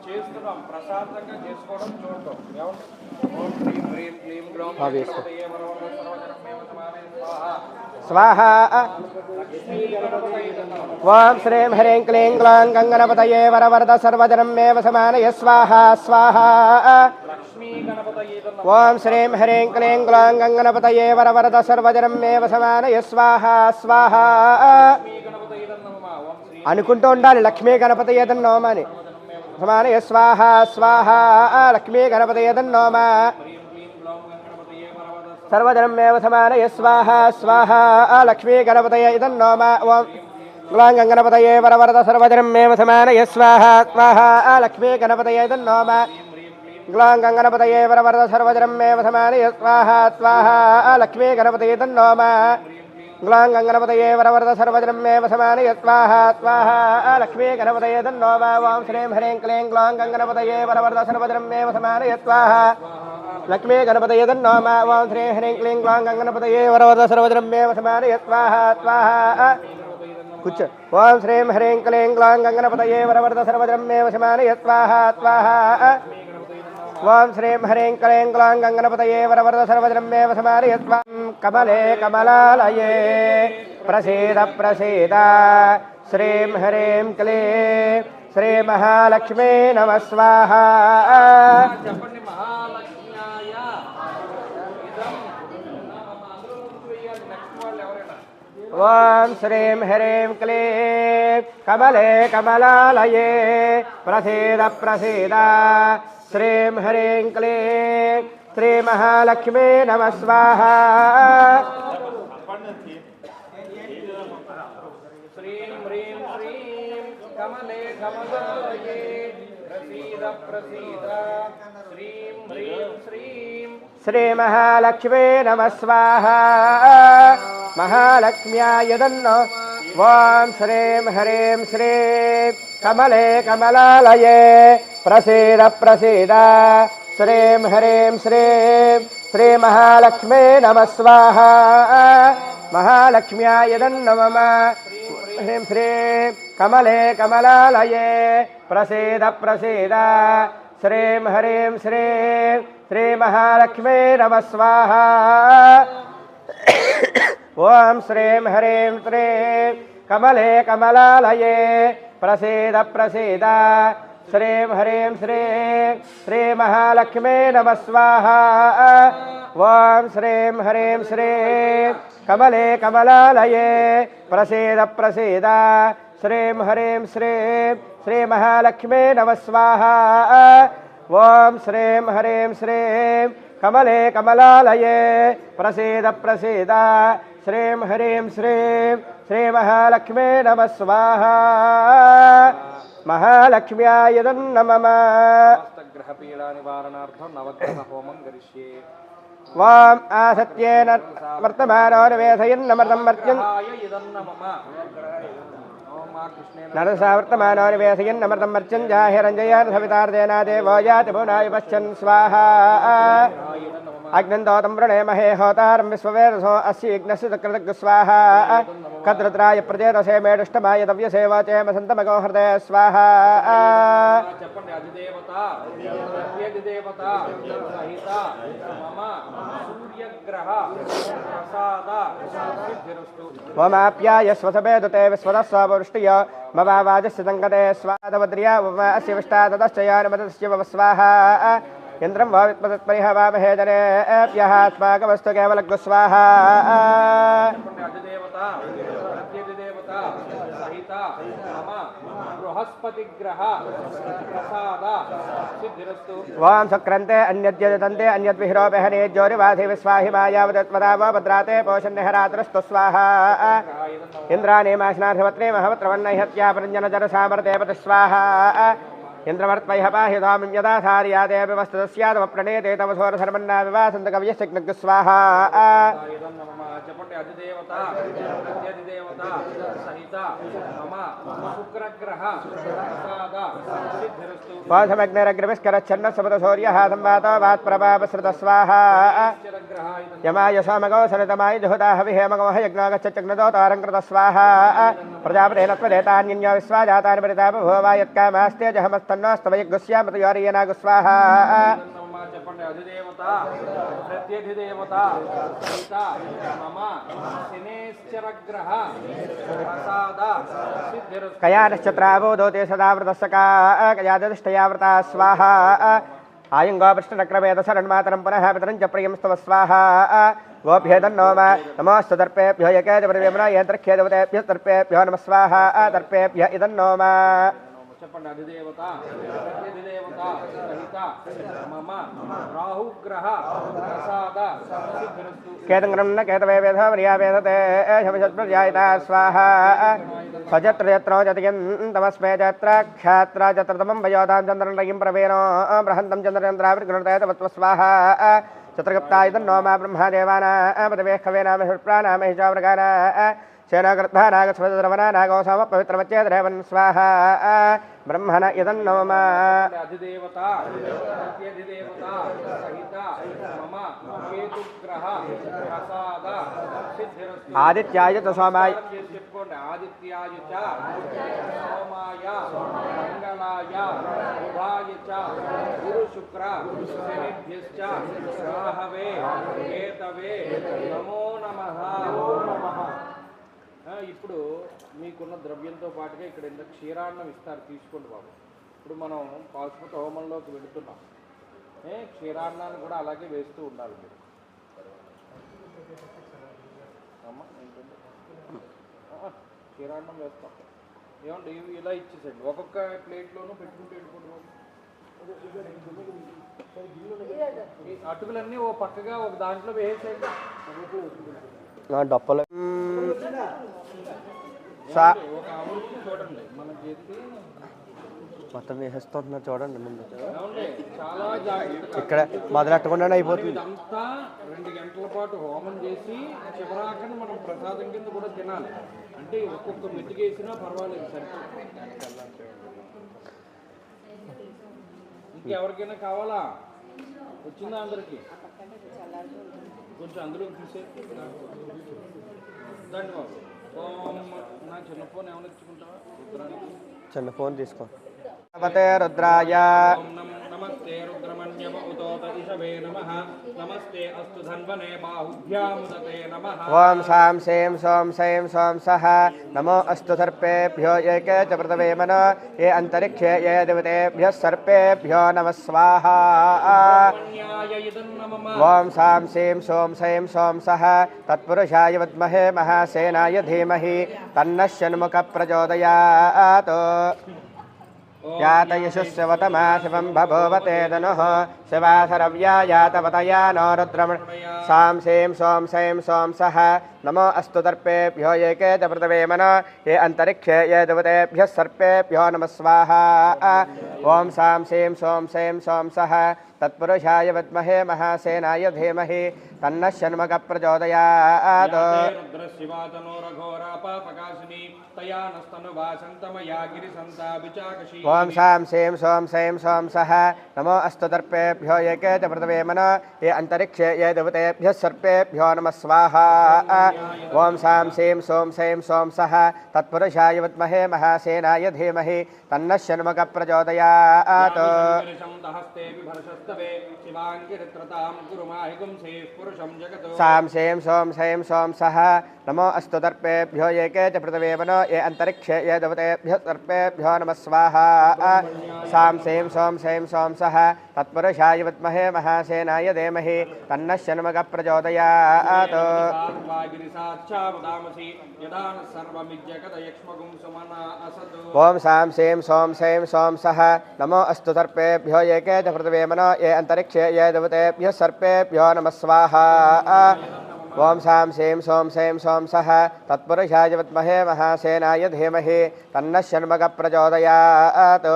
చేస్తున్నాం, ప్రశాంతంగా చేసుకోవడం చూడటం. స్వాహ. ఓం శ్రీం హ్రీం క్లీం గ్లాం గంగణపతయే వరవరద సర్వజనం మేవ సమానయ స్వాహ స్వాహ. ఓం శ్రీం హ్రీం క్లీం గ్లాం గంగణపతయే వరవరద సర్వజనం మేవ సమానయ స్వాహ స్వాహ అనుకుంటూ ఉండాలి. లక్ష్మీ గణపతయే తన్నోమని సమానయ స్వాహ స్వాహ. లక్ష్మీ గణపతయే తన్నోమ సర్వజనం మేవ సమానయ స్వాహ స్వాహ. లక్ష్మీ గణపతయే తన్నోమ. ఓం గ్లాం గంగణపతయే వరవరద సర్వజనం మేవ సమానయ స్వాహ స్వాహ. లక్ష్మీ గణపతయే తన్నోమ. గ్లాం గంగణపతయే వరవరద సర్వజనం మేవ సమానయ స్వాహ స్వాహ. లక్ష్మీ గణపతయే తన్నోమ. గ్లాం గంగణపతయే వరవరద సర్వజనం మేవ సమానయ స్వాహ స్వాహ. లక్ష్మీ గణపతయే తన్నోమ. ఓం శ్రీం హ్రీం క్లీం గ్లాం గంగణపతయే వరవరద సర్వజనం మేవ సమానయ స్వాహ. లక్ష్మీ గణపతయే తన్నోమ. ఓం శ్రీం హ్రీం క్లీం గ్లాం గంగణపతయే వరవరద సర్వజనం మేవ సమానయ స్వాహ స్వాహ. కూర్చో. ఓం శ్రీం హ్రీం క్లీం గ్లాం గంగణపతయే వరవరద సర్వజనం మేవ సమానయ స్వాహ స్వాహ. ఓం శ్రీం హ్రీం క్లీం గ్లాం గంగణపతయే వరవరద సర్వజనం మేవ సమానయ స్వాహ. కమలే కమలాలయే ప్రసీద ప్రసీద. శ్రీం హ్రీం క్లీం శ్రీ మహాలక్ష్మీ నమః స్వాహ. చెప్పండి. మహాలక్ష్మ్యాయ ఓం శ్రీం హ్రీం క్లీం కమలే కమలాలయే ప్రసీద ప్రసీద. శ్రీం హ్రీం క్లీం శ్రీ మహాలక్ష్మీ నమః స్వాహ. శ్రీం హ్రీం శ్రీం కమలే కమలాలయే ప్రసీద ప్రసీద. శ్రీం హ్రీం శ్రీం శ్రీ మహాలక్ష్మీ నమః స్వాహ. మహాలక్ష్మ్యాయ తన్నో. ఓం శ్రీం హ్రీం శ్రీం కమలే కమలాలయే ప్రసీద ప్రసీద. శ్రీం హ్రీం శ్రీం శ్రీ మహాలక్ష్మీ నమః స్వాహ. మహాలక్ష్మ్యాయ తన్నో. హ్రీం శ్రీం కమలే కమలాలయే ప్రసీద ప్రసీద. శ్రీం హ్రీం శ్రీం శ్రీమహాలక్ష్మీ నమః స్వాహా. ఓం శ్రీం హ్రీం శ్రీం కమలే కమలాలయే ప్రసీద ప్రసీద. శ్రీం హ్రీం శ్రీం శ్రీమహాలక్ష్మీ నమః స్వాహా. ఓం శ్రీం హ్రీం శ్రీం కమలే కమలాలయే ప్రసీద ప్రసీద. శ్రీం హ్రీం శ్రీం శ్రీమహాలక్ష్మీ నమః స్వాహా. ఓం శ్రీం హ్రీం శ్రీం కమలే కమలాలయే ప్రసీద ప్రసీద. శ్రీం హ్రీం శ్రీం శ్రీమహాలక్ష్మీ నమః స్వాహా. మహాలక్ష్మ్యాయ నమః. గ్రహ పీడా నివారణార్థం నవగ్రహ హోమం కరిష్యే. వాం ఆసత్యేన వర్తమానో నివేశయన్నమృతం మర్త్యం నరసావర్తమానో నివేశయన్నమృతం మర్త్యం జాహిరంజయాన్ సవితార్దేనా దేవో యాతి భువనాయ పశ్చన్ స్వాహా. అగ్నందోతం వృణేమహే హోతారం విశ్వవేదసో అస్యగ్నస్య చక్రదగ్గు స్వాహా. కద్రుద్రాయ ప్రజేదసే మేడుష్టమాయ దవ్యసేవాచేమ సంతమగో హృదయ స్వాహా. చెప్పండి. అధిదేవత ప్రత్యధిదేవత సహిత మమ సూర్యగ్రహ ప్రసాద సిద్ధిరస్తు. ఓమాప్యాయ స్వసభేదుతే విశ్వదస్వృష్టియ మవాజస్య సంగతే స్వాదవద్ర్యా అస్య విష్టాదశ్చయానుమతస్య వవ స్వాహా. ఇంద్రం వా విత్మతత్పరిహవామహే జనేభ్యస్మాకమస్తు కేవలగ్గు స్వాహా. అధిదేవత ప్రత్యధిదేవత సహిత మమ బృహస్పతిగ్రహ ప్రసాద సిద్ధిరస్తు. ఓం సక్రంతే అన్యద్యతంతే అన్యద్విహిరోపహనే జ్యోరివాధి విస్వాహి మాయావదత్వదావో భద్రాతే పోషణ్యహరాత్రస్తు స్వాహా. ఇంద్రాణీమాశనాధిపత్రే మహవత్రవన్నహత్యా పరంజనజర సామర్దేవత స్వాహా. ఇంద్రమర్త్వైహ పాహ్యధామిం యదా ధార్యాదేపి వస్తుతస్యాదమ ప్రణేతే తవ సోరధర్మన్నా వివాసంత కవ్యశక్నగ్గు స్వాహా. చెప్పండి. అధిదేవత ప్రత్యధిదేవత సహిత మమ శుక్రగ్రహ ప్రసాద సిద్ధిరస్తు. వాసమగ్నిరగ్రవిస్కరచ్చన్న సముద సూర్య సంవాతో వాత్ప్రభావశ్రుత స్వాహా. యమాయ సోమగో సరితమాయ జహుతా హవిహేమగో యజ్ఞాగచ్చగ్నదో తారంకృత స్వాహా. ప్రజాపతేన త్వదేతాన్యన్యో విశ్వాజాతాని పరితాపభోవాయత్కామాస్తే జహమస్తన్నోస్తవయగ్గుస్యామతయోరీయనాగు స్వాహా. చెప్పండి. అధిదేవత ప్రత్యధిదేవత సహిత మమ శనేశ్చరగ్రహ ప్రసాద సిద్ధిరస్తు. కయానశ్చత్రావోదోతే సదావృతస్సకా కయాదిష్టయావృతా స్వాహా. ఆయంగో పృష్ఠనక్రమేత శరణ్మాతరం పునః పితరం చ ప్రియం స్తవ స్వాహా. గోభ్యేదన్నో నమోస్తు దర్పేభ్యో యకేజ పరివేమన యంత్రఖ్యేదవతేభ్య దర్పేభ్యో నమ స్వాహా. దర్పేభ్య ఇదన్నో. చెప్పండి. అధిదేవత ప్రత్యధిదేవత సహిత మమ రాహుగ్రహ ప్రసాద సిద్ధిరస్తు. కేతంగ్రం న కేతవే వేద వర్యావేదతే శమశత్ప్రజాయిత స్వాహా. సజత్రయత్రో జతయంతమస్మే జత్రాఖ్యాత్ర జత్రతమం వయోదాం చంద్రనయం ప్రవేణో బృహంతం చంద్రచంద్రావిర్గృణతే తవత్వ స్వాహా. చతుర్గుప్తాయుధన్నో మా బ్రహ్మదేవానా పదవే ఖవేనామ ప్రాణామహి చావృగానా సేనాగృద్భా నాగస్వద్రవనా నాగోసామ పవిత్రమచ్చేద్రేవన్ స్వాహా. బ్రహ్మణ ఇదన్నో. అధిదేవత ప్రత్యధిదేవత సహిత మమ కేతుగ్రహ ప్రసాద సిద్ధిరస్తు. ఆదిత్యాయ చ సోమాయ. చెప్పుకోండి. ఆదిత్యాయ చ సోమాయ మంగళాయ బుధాయ చ గురు శుక్ర శనిభ్యశ్చ రాహవే కేతవే నమో నమః. ఇప్పుడు మీకున్న ద్రవ్యంతో పాటుగా ఇక్కడ ఇంత క్షీరాన్నం ఇస్తారు, తీసుకోండి బాబు. ఇప్పుడు మనం పాశుపత హోమంలోకి వెళుతున్నాం. క్షీరాన్నాన్ని కూడా అలాగే వేస్తూ ఉండాలి మీరు. అమ్మా ఏంటంటే క్షీరాన్నం వేస్తాం. ఏమండి ఇలా ఇచ్చేసండి. ఒక్కొక్క ప్లేట్లోనూ పెట్టుకుంటూ వెళ్ళిపోండి బాబు. అటుకులన్నీ ఓ పక్కగా ఒక దాంట్లో వేసేయండి. డప్పలు చూడండి. మన చేతి మొత్తం వేసేస్తున్నారు చూడండి. ముందు చాలా జాగ్రత్త. ఇక్కడ మొదలెట్టకుండానే అయిపోతుంది. ఇదంతా 2 గంటల పాటు హోమం చేసి చివరాకన మనం ప్రసాదం కింద కూడా తినాలి. అంటే ఒక్కొక్క మెతుకేసినా పర్వాలేదు, సరిపోతుంది. ఇంకెవరికైనా కావాలా? వచ్చిందా అందరికి? కొంచెం అందులో చూసే దాన్ని బాబు. నా చిన్న ఫోన్ ఏమైనా ఇచ్చుకుంటావా? రుద్రానికి చిన్న ఫోన్ తీసుకో. రుద్రాయ नमस्ते रुद्रमण्यम उतोत इषवे नमः नमस्ते अस्तु धन्वने बाहुभ्यामुदते नमः ओम सां सें सों सैं सों सः नमो अस्तु सर्पेभ्यो ये के च पृथवे मनो ये अंतरिक्षे ये देवतेभ्यः सर्पेभ्यो नमः स्वाहा ओम सां सें सों सैं सों सः तत्पुरुषाय विद्महे महासेनाय धीमहि तन्नः षण्मुखः प्रचोदयात् यात यशस्वतमा शिवं भभोवते धनुः शिवासरव्या यातवतया नो रुद्रमण सां सें सों सैं सों सः नमो अस्तु दर्पेभ्यो ये के च पृथवे मनो ये अंतरिक्षे ये देवतेभ्यः सर्पेभ्यो नमः स्वाहा ओम सां सें सों सैं सों सः तत्पुरुषाय विद्महे महासेनाय धीमहि तन्नः षण्मुखः प्रचोदयात् ओम सां सें सों सैं सों सः नमो अस्तु दर्पेभ्यो ये के च पृथवे मनो ये अंतरिक्षे ये देवतेभ्यः सर्पेभ्यो नमः स्वाहा ओम सां सें सों सैं सों सः तत्पुरुषाय विद्महे महासेनाय धीमहि तन्नः षण्मुखः प्रचोदयात् सां सें सों सैं सों सः नमो अस्तु दर्पेभ्यो ये के च पृथवे मनो ये अंतरिक्षे ये देवतेभ्यः सर्पेभ्यो नमः स्वाहा सां सें सों सैं सों सः तत्पुरुषाय विद्महे महासेनाय धीमहि तन्नः षण्मुखः प्रचोदयात् ओम सां सें सों सैं सों सः नमो अस्तु सर्पेभ्यो ये के च पृथवे मनो ये अंतरिक्षे ये देवतेभ्यः सर्पेभ्यो नमः स्वाहा ओम सां सें सों सैं सों सः तत्पुरुषाय विद्महे महासेनाय धीमहि तन्नः षण्मुखः प्रचोदयात्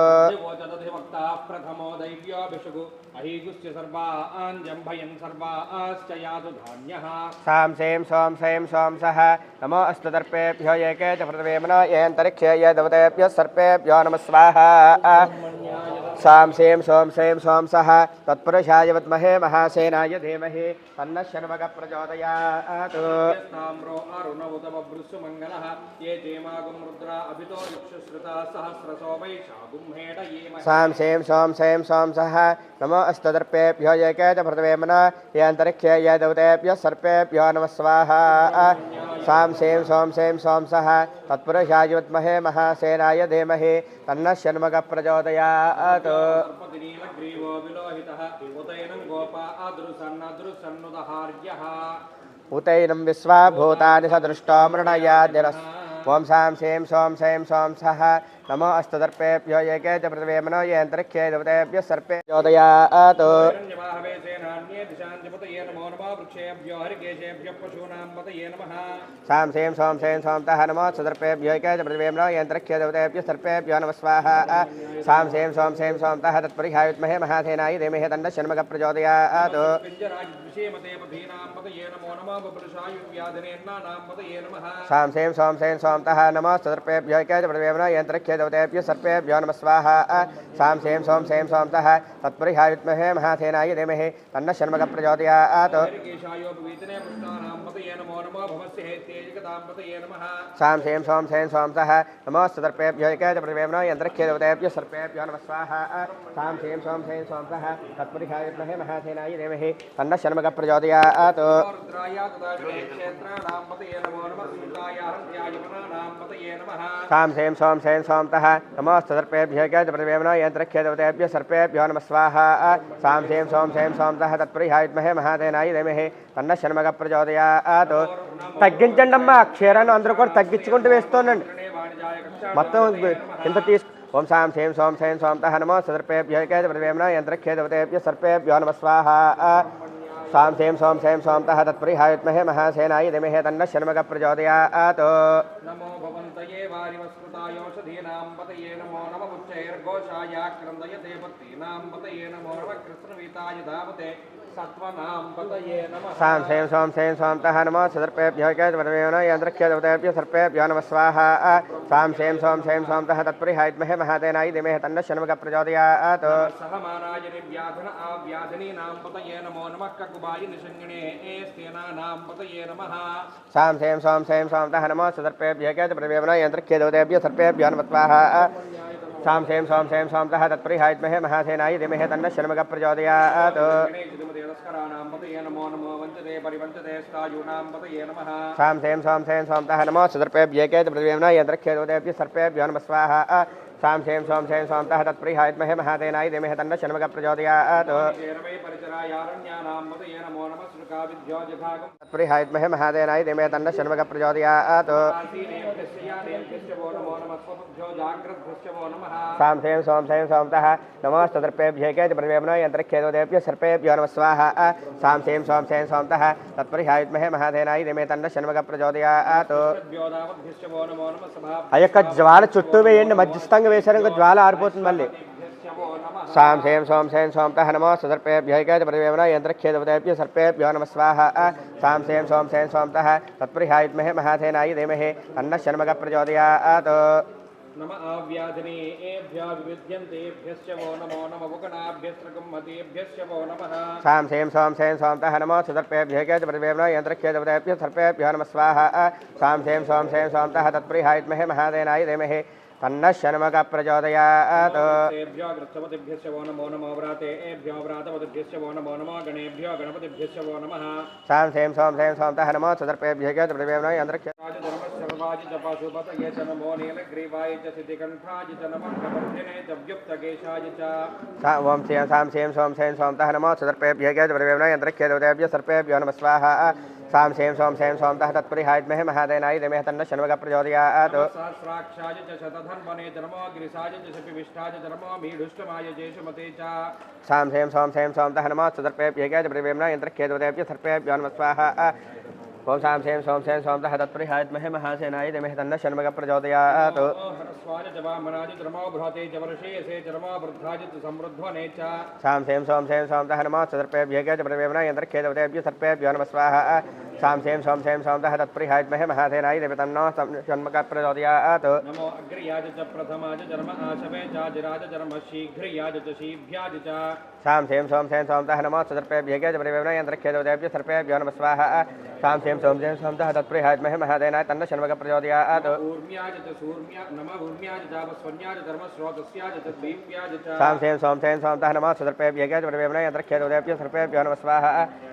सां सें सों सैं सों सः नमो अस्तु दर्पेभ्यो ये के च पृथवे मनो ये अंतरिक्षे ये देवतेभ्यः सर्पेभ्यो नमः स्वाहा सां सें सों सैं सों सः तत्पुरुषाय विद्महे महासेनाय धीमहि तन्नः षण्मुखः प्रचोदयात् सां सें सों सैं सों सः नमो अस्तु दर्पेभ्यो ये के च पृथवे मनो ये अंतरिक्षे ये देवतेभ्यः सर्पेभ्यो नमः स्वाहा सां सें सों सैं सों सः तत्पुरुषाय विद्महे महासेनाय धीमहि तन्नः षण्मुखः प्रचोदयात् उतैनं विश्वा भूतानि सदृष्टो मृणयाद्यरस् ओम सां सें सों सैं सों सः नमो अस्तु दर्पेभ्यो ये के च पृथवे मनो ये अंतरिक्षे देवतेभ्यः सर्पेभ्यो प्रचोदयात् सां सें सों सैं सों सः नमो अस्तु दर्पेभ्यो ये के च पृथवे मनो ये अंतरिक्षे देवतेभ्यः सर्पेभ्यो नमः स्वाहा सां सें सों सैं सों सः तत्पुरुषाय विद्महे महासेनाय धीमहि तन्नः षण्मुखः प्रचोदयात् सां सें सों सैं सों सः नमो अस्तु दर्पेभ्यो ये के च पृथवे मनो ये अंतरिक्षे देवतेभ्यः सर्पेभ्यो नमः स्वाहा सां सें सों सैं सों सः तत्पुरुषाय विद्महे महासेनाय धीमहि तन्नः षण्मुखः प्रचोदयात् सां सें सों सैं सों सः नमो अस्तु दर्पेभ्यो ये के च पृथवे मनो ये अंतरिक्षे देवतेभ्यः सर्पेभ्यो नमः स्वाहा सां सें सों सैं सों सः तत्पुरुषाय विद्महे महासेनाय धीमहि तन्नः षण्मुखः प्रचोदयात् सां सें सों सैं सों सः नमो अस्तु दर्पेभ्यो ये के च पृथवे मनो ये अंतरिक्षे देवतेभ्यः सर्पेभ्यो नमः स्वाहा सां सें सों सैं सों सः तत्पुरुषाय विद्महे महासेनाय धीमहि तन्नः షణ్ముఖः ప్రచోదయాత్ తగ్గించండి అమ్మా క్షీరాన్ని అందరూ కూడా తగ్గించుకుంటూ వేస్తోనండి మొత్తం కింద తీసు ఓం సాం సేం సోం సైం సోంతః నమో సదర్పేభ్యో ఏకే పృథివ్యాం యంత్రక్షే దేవతేభ్యः సర్పేభ్యో నమః స్వాహా सां सें सों सैं सोंतः तत्पुरुषाय विद्महे महासेनाय धीमहि तन्नः षण्मुखः प्रचोदयात् नमो भवन्तये वारिवस्कृतायोषधीनां पतये नमो नमः उच्चैर्घोषाय क्रन्दयते भक्तीनां पतये नमो नमः कृष्णवीताय धावते सत्त्वनां पतये नमः सां सें सों सैं सोंतः नमो सदर्पेभ्यो एके पृथिव्यां यन्त्रक्षे देवतेभ्यः सर्पेभ्यो नमः स्वाहा सां सें सों सैं सोंतः तत्पुरुषाय विद्महे महासेनाय धीमहि तन्नः षण्मुखः प्रचोदयात् सहमानाय निर्व्याधन आव्याधिनीनां पतये नमो नमः सां सें सों सैं सोंतः नमो सदर्पेभ्यो एके पृथिव्यां यन्त्रक्षे देवतेभ्यः सर्पेभ्यो नमः स्वाहा सां सें सों सें सोमतः तत्परिहायद्महे महासेनाय धीमहि तन्नः षण्मुखः प्रचोदयात् नमो नमो वंचते परिवंचते स्थायूनां पतये नमः सां सें सों सें सोमतः नमो सर्पेभ्यः केतुप्रतिवेम्ना यन्त्रख्येदोदेभ्यः सर्पेभ्यो नमः स्वाहा सां सें सों सें सोमतः तत्परिहायद्महे महासेनाय धीमहि तन्नः षण्मुखः प्रचोदयात् नमो नमः श्रुकाविद्यो जघागं तत्परिहायद्महे महासेनाय धीमहि तन्नः षण्मुखः प्रचोदयात् सां सें सों सें सोमतः नमो सर्पेभ्यः केतुप्रतिवेम्ना यन्त्रख्येदोदेभ्यः सर्पेभ्यो नमः स्वाहा सां सें सों सें सोमतः तत्परिहायद्महे महासेनाय धीमहि तन्नः षण्मुखः प्रचोदयात् ఆ యొక్క జ్వాల చుట్టూ వేయండి మధ్యస్థంగా వేశారు ఇంకా జ్వాల ఆరిపోతుంది మళ్ళీ సాం సేం సోం సేం సోమతః నమో సర్పేభ్యः ప్రతివేమన యంత్రఖ్యేదవదేభ్యः సర్పేభ్యో నమః స్వాహా సాం సేం సోం సేం సోమతః తత్పరిహాయద్మహే మహాసేనాయ ధీమహి తన్నః షణ్ముఖः ప్రచోదయాత్ नम आव्याधिनेभ्यो विविध्यन्तेभ्यश्च वो नमो नमः वुकनाभ्यस्त्रकुम्मतेभ्यश्च वो नमः सां सें सों सें सोमतः नमो सर्पेभ्यः प्रतिवेमन यन्त्रख्येदवदेभ्यः सर्पेभ्यो नमः स्वाहा सां सें सों सें सोमतः तत्परिहायद्महे महासेनाय धीमहि तन्नः षण्मुखः प्रचोदयात् तेभ्यो गृच्छपतिभ्यश्च वो नमो नमः व्रातेभ्यो व्रातपतिभ्यश्च वो नमो नमः गणेभ्यो गणपतिभ्यश्च वो नमः सां सें सों सें सोमतः नमो सर्पेभ्यः प्रतिवेमन यन्त्रख्य राजधर्मशर्वाजि च पशुपतये च नमो नीलग्रीवाय च सिद्धिकण्ठाय च नमः प्रवर्धिने च व्युक्तकेशाय च सां सें सों सें सोमतः नमो सर्पेभ्यः प्रतिवेमन यन्त्रख्येदवदेभ्यः सर्पेभ्यो नमः स्वाहा सां सें सों सें सोमतः तत्परिहायद्महे महासेनाय धीमहि तन्नः षण्मुखः प्रचोदयात् सहस्राक्षाय च शतधन्वने च नमो गिरिशाय च शपिविष्टाय च नमो मीढुष्टमाय जेषुमते च सां सें सों सें सोमतः नमो सर्पेभ्यः प्रतिवेमन यन्त्रख्येदवदेभ्यः सर्पेभ्यो नमः स्वाहा ओं सां सें सों सें सोमतः तत्परिहायद्महे महासेनाय धीमहि तन्नः षण्मुखः प्रचोदयात् हरस्वाय च वामनाय च नमो बृहते च वर्षेयसे च नमो वृद्धाय च समृद्धवने च सां सें सों सें सोमतः नमो सर्पेभ्यः प्रतिवेमन यन्त्रख्येदवदेभ्यः सर्पेभ्यो नमः स्वाहा सां सें सों सें सोमतः तत्परिहायद्महे महासेनाय धीमहि तन्नः षण्मुखः प्रचोदयात् नमो अग्र्याय च प्रथमाय च जन्म आशवे चाजिराज जन्म शीघ्रयाय च शीभ्याय च सां सें सों सें सोमतः नमो सर्पेभ्यः प्रतिवेमन यन्त्रख्येदवदेभ्यः सर्पेभ्यो नमः स्वाहा सां सें सों सें सोमतः तत्परिहायद्महे महासेनाय तन्नः षण्मुखः प्रचोदयात् ऊर्म्याय च सूर्म्या नमः ऊर्म्याय च वस्वन्याय च धर्मस्रोतस्याय च दीप्याय च सां सें सों सें सोमतः नमो सर्पेभ्यः प्रतिवेमन यन्त्रख्येदवदेभ्यः सर्पेभ्यो नमः स्वाहा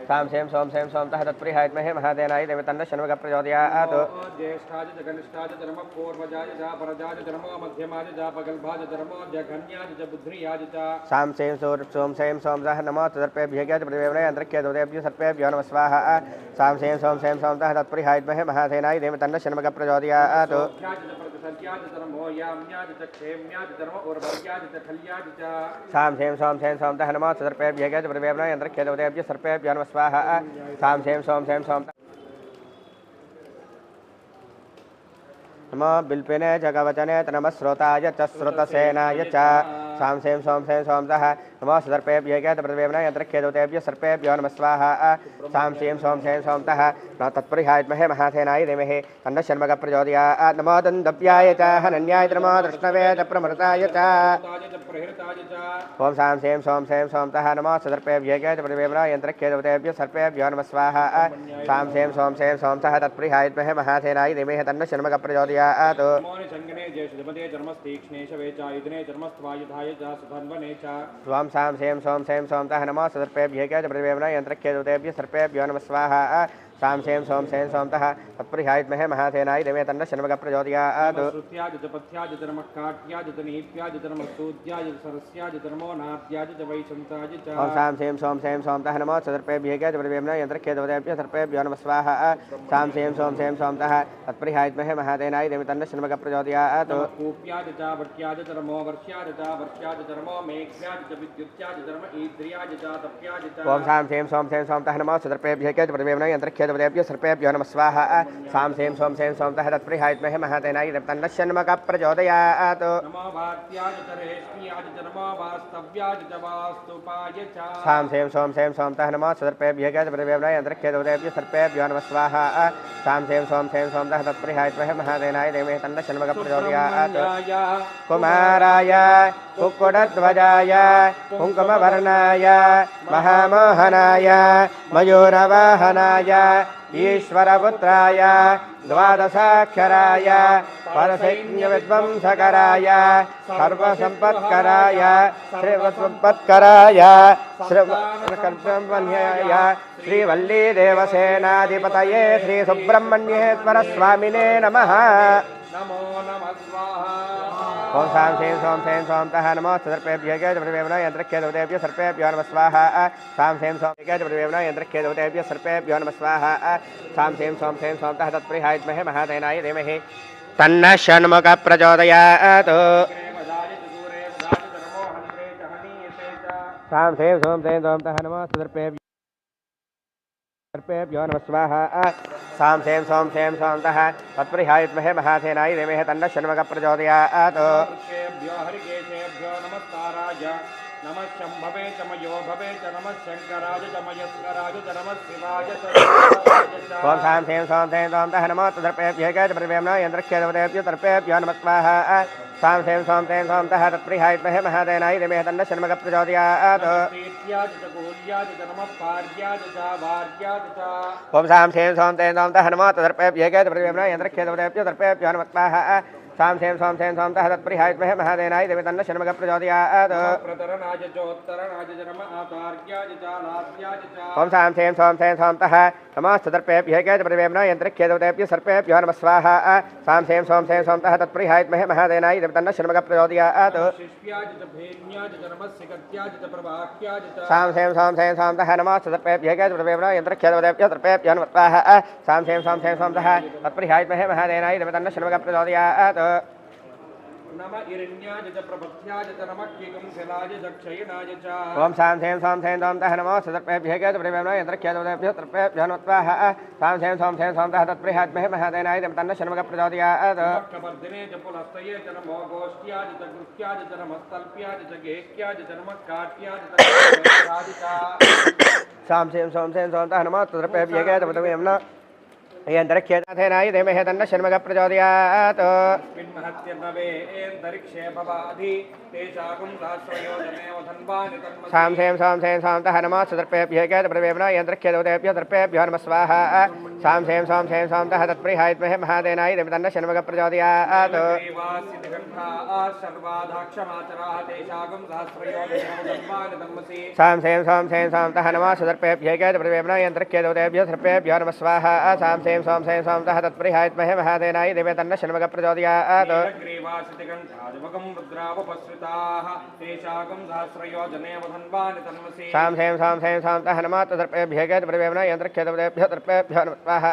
सां सें सों सें सोमतः तत्परिहायद्महे महासेनाय धीमहि तन्नः षण्मुखः प्रचोदयात् ज्येष्ठाय च कनिष्ठाय च धर्म पूर्वजाय च परजाय च धर्म मध्यमाय च पगल्भाय च धर्म जघन्याय च बुद्ध्रियाय च सां सें सों सें सोमतः नमो सर्पेभ्यः प्रतिवेमन यन्त्रख्येदवदेभ्यः सर्पेभ्यो नमः स्वाहा सां सें सों सें सोमतः तत्परिहायद्महे महासेनाय धीमहि तन्नः षण्मुखः प्रचोदयात् सां सें सों सें सोमतः नमो सर्पेभ्यः प्रतिवेमन यन्त्रख्येदवदेभ्यः सर्पेभ्यो नमः स्वाहा सां सें सों सें सोमतः नमो बिल्पिने च कवचने च नमः श्रोताय च श्रुतसेनाय च सां सें सों सें सोमतः नमो सर्पेभ्यः प्रतिवेमन यन्त्रख्येदवदेभ्यः सर्पेभ्यो नमः स्वाहा सां सें सों सें सोमतः तत्परिहायद्महे महासेनाय धीमहि तन्नः षण्मुखः प्रचोदयात् नमो दन्दव्याय च हनन्याय च नमो दृष्णवे च प्रमृताय च ओं सां सें सों सें सोमतः नमो सर्पेभ्यः प्रतिवेमन यन्त्रख्येदवदेभ्यः सर्पेभ्यो नमः स्वाहा सां सें सों सें सोमतः तत्परिहायद्महे महासेनाय धीमहि तन्नः षण्मुखः प्रचोदयात् त्वं सां सें सों सें सोमतः नमो सर्पेभ्यः प्रतिवेमन यन्त्रख्येदवदेभ्यः सर्पेभ्यो नमः स्वाहा सां सें सों सें सोमतः तत्परिहायद्महे महासेनाय धीमहि तन्नः षण्मुखः प्रचोदयात् ओं सां सें सों सें सोमतः नमो सर्पेभ्यः प्रतिवेमन यन्त्रख्येदवदेभ्यः सर्पेभ्यो नमः स्वाहा सां सें सों सें सोमतः तत्परिहायद्महे महासेनाय धीमहि तन्नः षण्मुखः प्रचोदयात् ओं सां सें सों सें सोमतः नमो सर्पेभ्यः प्रतिवेमन यन्त्रख्येदवदेभ्यः सर्पेभ्यो नमः स्वाहा सां सें सों सें सोमतः तत्परिहायद्महे महासेनाय धीमहि तन्नः षण्मुखः प्रचोदयात् सां सें सों सें सोमतः नमो सर्पेभ्यः प्रतिवेमन यन्त्रख्येदवदेभ्यः सर्पेभ्यो नमः स्वाहा सां सें सों सें सोमतः तत्परिहायद्महे महासेनाय धीमहि तन्नः षण्मुखः प्रचोदयात् कुमाराय कुक्कुटध्वजाय कुङ्कुमवर्णाय महामोहनाय मयूरवाहनाय ईश्वरपुत्राय द्वादशाक्षराय परसैन्यविध्वंसकराय सर्वसम्पत्कराय श्रीवसम्पत्कराय श्रीकर्ब्रह्मण्याय श्रीवल्लीदेवसेनाधिपतये श्रीसुब्रह्मण्येश्वर स्वामिने नमः। नमो नमः स्वाहा। ओम सां सें सोम सें सोम तः नमो सर्पेभ्यः जपदेवना यन्त्रख्यदेवतेभ्यः सर्पेभ्यो नमः स्वाहा। सां सें सोम जपदेवना यन्त्रख्यदेवतेभ्यः सर्पेभ्यो नमः स्वाहा। सां सें सोम तः तत्प्रियायद्महे महादेनाय धीमहि तन्नः षण्मुखः प्रचोदयात्। सां सें सोम तः नमो सर्पेभ्यो नमः स्वाहा। सां सें सोम तः तत्प्रियायद्महे महादेनाय धीमहि तन्नः षण्मुखः प्रचोदयात्। हरिकेशेभ्यो नमस्काराय नमः शम्भवे च मयो भवे च नमः शङ्कराय च मयस्कराय च नमः शिवाय च। ओम सां सें सोम तः नमो सर्पेभ्यः जपदेवना यन्त्रख्यदेवतेभ्यः सर्पेभ्यो नमः स्वाहा। सां सें सोम तः तत्प्रियायद्महे महादेनाय धीमहि तन्नः षण्मुखः प्रचोदयात्। ओम सां सें सोम तः नमो सर्पेभ्यः जपदेवना यन्त्रख्यदेवतेभ्यः सर्पेभ्यो नमः स्वाहा। सां सें सोम तः तत्प्रियायद्महे महादेनाय धीमहि तन्नः षण्मुखः प्रचोदयात्। ओम सां सें सोम तः नमो सर्पेभ्यः जपदेवना यन्त्रख्यदेवतेभ्यः सर्पेभ्यो नमः स्वाहा। सां सें सोम तः तत्प्रियायद्महे महादेनाय धीमहि तन्नः षण्मुखः प्रचोदयात्। सां सें सोम तः नमो सर्पेभ्यः जपदेवना यन्त्रख्यदेवतेभ्यः सर्पेभ्यो नमः स्वाहा। सां सें सोम तः तत्प्रियायद्महे महादेनाय धीमहि तन्नः षण्मुखः प्रचोदयात्। नमः इरण्याय च प्रपथ्याय च नमः कीकंशलाय च क्षयनाय च। ओम सां सें सोम तः नमो सर्पेभ्यः जपदेवना यन्त्रख्यदेवतेभ्यः सर्पेभ्यो नमः स्वाहा। सां सें सोम तः तत्प्रियायद्महे महादेनाय धीमहि तन्नः षण्मुखः प्रचोदयात्। वर्धिने च पुलस्तये च नमो गोष्ठ्याय च कृत्याय च नमः तल्प्याय च गेह्याय च नमः काट्याय च सां सें सोम तः नमो सर्पेभ्यः जपदेवना यन्त्रख्यदेवतेभ्यः धीमहि तन्नः षण्मुखः प्रचोदयात्। सां सें सोम तः नमो सर्पेभ्यः जपदेवना यन्त्रख्यदेवतेभ्यः सर्पेभ्यो नमः स्वाहा। सां सें सोम तः तत्प्रियायद्महे महादेनाय धीमहि तन्नः षण्मुखः प्रचोदयात्। सां सें सोम तः नमो सर्पेभ्यः जपदेवना यन्त्रख्यदेवतेभ्यः सर्पेभ्यो नमः स्वाहा। सां सें सोम तः तत्प्रियायद्महे महादेनाय धीमहि तन्नः षण्मुखः प्रचोदयात्। सां सें सोम तः नमो सर्पेभ्यः जपदेवना यन्त्रख्यदेवतेभ्यः सर्पेभ्यो नमः स्वाहा।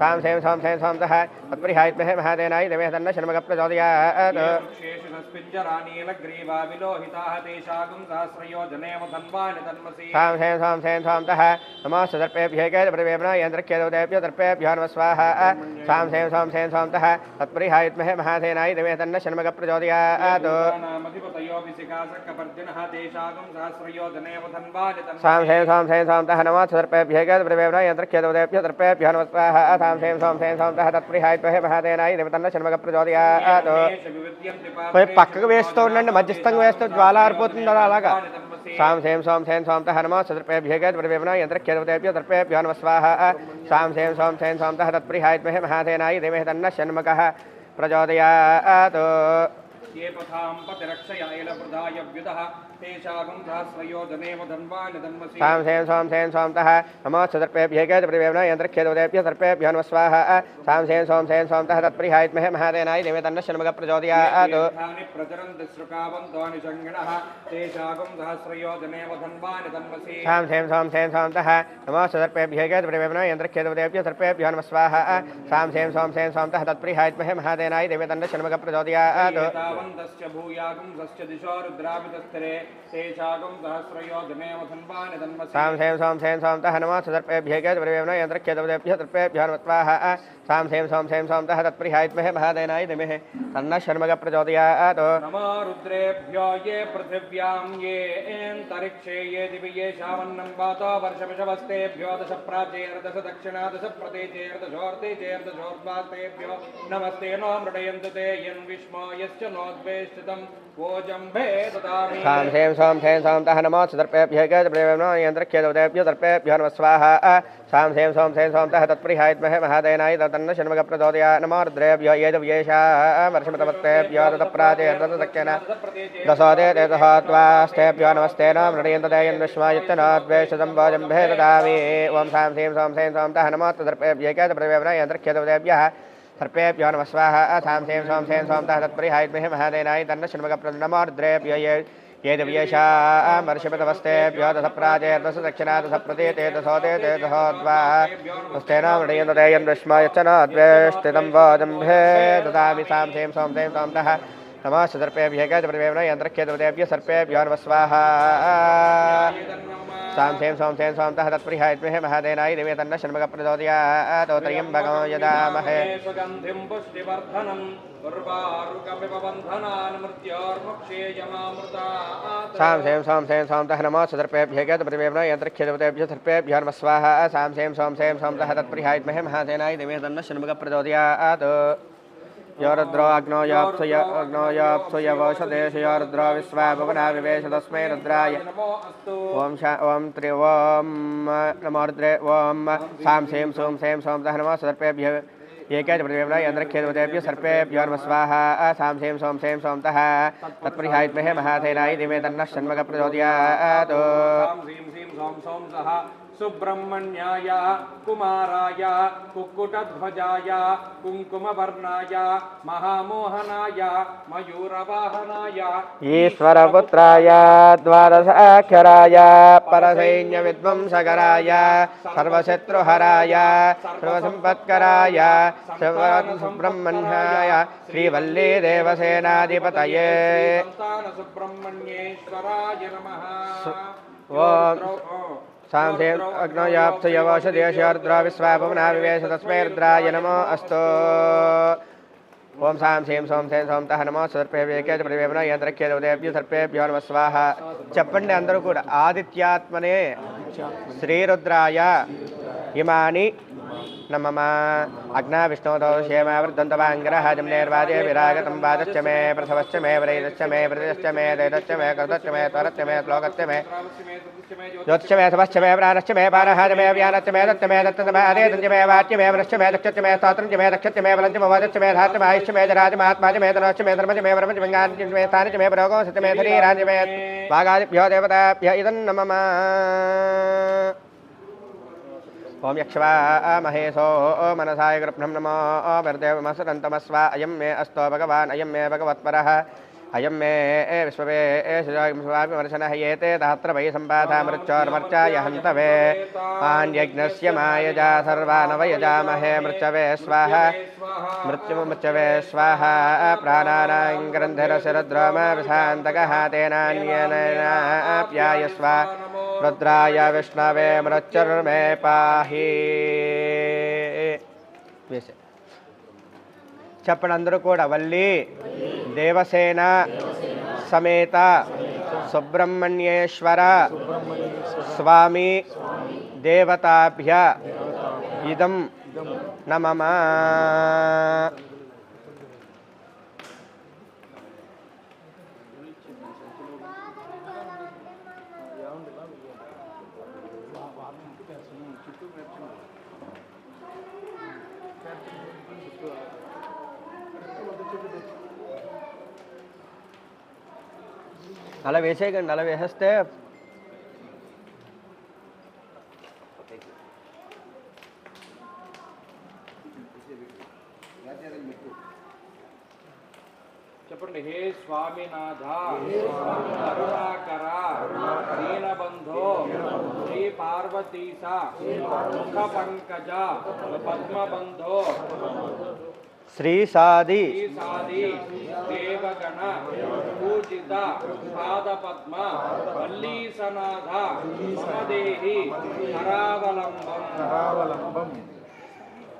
सां सें सोम तः तत्प्रियायद्महे महादेनाय धीमहि तन्नः षण्मुखः प्रचोदयात्। सां सें सोम तः नमो सर्पेभ्यः जपदेवना यन्त्रख्यदेवतेभ्यः सर्पेभ्यो नमः स्वाहा। सां सें सोम तः तत्प्रियायद्महे महादेनाय धीमहि तन्नः षण्मुखः प्रचोदयात्। सां सें सोम तः नमो सर्पेभ्यः जपदेवना यन्त्रख्यदेवतेभ्यः सर्पेभ्यो नमः स्वाहा। सां सें सोम तः तत्प्रियायद्महे महादेनाय धीमहि तन्नः षण्मुखः प्रचोदयात्। పక్కకు వేస్తూ ఉండండి, మధ్యస్థంగా వేస్తూ జ్వాల ఆరిపోతుంది అలాగా. सां सें सोम तः नमो सर्पेभ्यः जपदेवना यन्त्रख्यदेवतेभ्यः सर्पेभ्यो नमः स्वाहा। सां सें सोम तः तत्प्रियायद्महे महादेनाय धीमहि तन्नः षण्मुखः प्रचोदयात्। ये पथां पतिरक्षयायलप्रदाय व्युतः तेषागं सहस्रयोजनेव धन्वान् धन्वसि। सां सें सोम तः नमो सर्पेभ्यः जपदेवना यन्त्रख्यदेवतेभ्यः सर्पेभ्यो नमः स्वाहा। सां सें सोम तः तत्प्रियायद्महे महादेनाय धीमहि तन्नः षण्मुखः प्रचोदयात्। प्रचरन्ति श्रुकावन्तानि शङ्गिणः तेषागं सहस्रयोजनेव धन्वान् धन्वसि। सां सें सोम तः नमो सर्पेभ्यः जपदेवना यन्त्रख्यदेवतेभ्यः सर्पेभ्यो नमः स्वाहा। सां सें सोम तः तत्प्रियायद्महे महादेनाय धीमहि तन्नः षण्मुखः प्रचोदयात्। तावन्तस्य भूयागं तस्य दिशो रुद्राभितस्थिरे तेषागं सहस्रयोजनेव धन्वान् धन्वसि। सां सें सोम तः नमो सर्पेभ्यः जपदेवना यन्त्रख्यदेवतेभ्यः सर्पेभ्यो नमः स्वाहा। सां सें सोम तः तत्प्रियायद्महे महादेनाय धीमहि तन्नः षण्मुखः प्रचोदयात्। नमो रुद्रेभ्यो ये पृथिव्यां ये अन्तरिक्षे ये दिवि ये शावन्नं वातो वर्षमिषवस्ते नमस्तेभ्यो दश प्राचेर्दश दक्षिणा दश प्रतीचेर्दशोर्तेचेर्दशोर्वास्तेभ्यो नमस्ते नो मृडयन्तु ते यन् विष्मो यश्च नोद्वेष्टितं वोजम्भे ददामि सां सें सों सें सों तः नमो सर्पेभ्यः गजप्रेमनो यन्त्रख्यदेवतेभ्यो सर्पेभ्यो नमः स्वाहा सां सें सों सें सों तः तत्प्रिहायद्महे महादेनाय तन्न षण्मुखप्रचोदया नमो रुद्रेभ्यो येजव्येषा वर्षमतवत्तेभ्यो ततप्राचेर्दशदक्षिणा दशोदे तेजहोत्वास्तेभ्यो नमस्ते नो मृडयन्तु ते यन् विष्मो यश्च नोद्वेष्टितं वोजम्भे ददामि ॐ सां सें सों सें सों तः नमो सर्पेभ्यः गजप्रेमनो यन्त्रख्यदेवतेभ्यः सर्पेभ्यो नमः स्वाहा सां सें सों तः तत्प्रिहायद्महे महादेनाय तन्न षण्मुखप्रचोदया नमो रुद्रेभ्यो येजव्येषा वर्षमतवस्तेभ्यो दशप्राचेर्दशदक्षिणा दशप्रतीते दशोदे तेजहोद्वास्तेन मृडयन्तु ते यन् विष्मो यश्च नोद्वेष्टितं वोजम्भे ददामि सां सें सों तः नमः सर्पेभ्यः गजप्रेमनो यन्त्रख्यदेवतेभ्यः सर्पेभ्यो नमः स्वाहा सां सें सों तः तत्प्रिहायद्महे महादेनाय दिवे तन्न षण्मुखप्रचोदयात् त्र्यम्बकं यजामहे सुगन्धिं पुष्टिवर्धनम् उर्वारुकमिवबन्धनान् मृत्योर्मुक्षेयमामृतात् सां सें सों तः नमः सर्पेभ्यः गजप्रेमनो यन्त्रख्यदेवतेभ्यः सर्पेभ्यो नमः स्वाहा सां सें सों तः तत्प्रिहायद्महे महादेनाय दिवे तन्न षण्मुखप्रचोदयात् यो रुद्रो अग्नो याप्सुयवोषदेश यो रुद्रो विश्वा भुवना विवेश तस्मै रुद्राय ॐ नमो रुद्रे ॐ सां सें सों तः नमः सर्पेभ्यः एकैकप्रेम्णा यन्त्रख्यदेवतेभ्यः सर्पेभ्यो नमः स्वाहा सां सें सों तः तत्प्रिहायद्महे महादेनाय दिवे तन्नः षण्मुखप्रचोदयात् सुब्रह्मण्याय कुमाराय कुक्कुटध्वजाय कुङ्कुमवर्णाय महामोहनाय मयूरवाहनाय ईश्वरपुत्राय द्वादशाक्षराय परसैन्यविध्वंसकराय सर्वशत्रुहराय सर्वसम्पत्कराय सुब्रह्मण्याय श्रीवल्ली देवसेनाधिपतये सुब्रह्मण्येश्वराय नमः सां सें अग्नो याप्सुयवोषदेशो विश्वा भुवना विवेश तस्मै रुद्राय नमो अस्तु ओम सां सें सों तः नमो सर्पेभ्यः गजप्रेमनो यन्त्रख्यदेवतेभ्यः सर्पेभ्यो नमः स्वाहा చెప్పండి అందరూ కూడా ఆదిత్యాత్మనే శ్రీరుద్రాయ ఇమాని नमः अग्ना विष्णोदो क्षेमा वृद्धन्तवाङ्गरहाजं निर्वाजे विरागतं वादश्च मे प्रसवश्च मे वरैदश्च मे वृदश्च मे दैदश्च मे कर्दश्च मे त्वरश्च मे श्लोकश्च मे ज्योतिश्च मे समश्च मे प्राणश्च मे पारहाज मे व्यानश्च मे दत्त मे दत्तमादेदञ्च मे वाच्य मे वृश्च मे दक्षश्च मे स्तोत्रञ्च मे दक्षश्च मे बलञ्च मवादश्च मे धात्य आयुश्च मे जराज महात्माच मे धनश्च मे धर्मच मे ब्रह्मच विज्ञानच मे स्थानच मे भोगो सच मे शरीराज मे वागादिभ्यो देवताभ्यः इदं नमः ओम यक्षवा महेशो मनसाय गृह्णं नमो वर्देवमसरन्तमस्वा अयं मे अस्तो भगवान् अयं मे भगवत्परः अयं मे विश्ववेशविमर्शनः येते दात्र वै सम्पाधामृच्चोर्मर्चाय हन्तवे आन्यज्ञस्य मायजा सर्वानवयजामहे मृच्चवे स्वाहा मृत्युमुच्चवे स्वाहा प्राणानां ग्रन्थिरशिरद्रोम विशान्तकः तेनान्येनाप्यायस्व रुद्राय विष्णवे मृत्युर्मे पाहि చెప్పండి అందరూ కూడా వల్లి దేవసేన సమేత సుబ్రహ్మణ్యేశ్వర స్వామి దేవతాభ్య ఇదం నమః అలా వేసేయకండి అలా వేసేస్తే చెప్పండి హే స్వామినాథ కరుణాకర దీనబంధో శ్రీ పార్వతీశ ముఖ పంకజ పద్మబంధో శ్రీసాది దేవగణ పూజిత పాదపద్మ వల్లీసనాథ మమదేహి కరావలంబం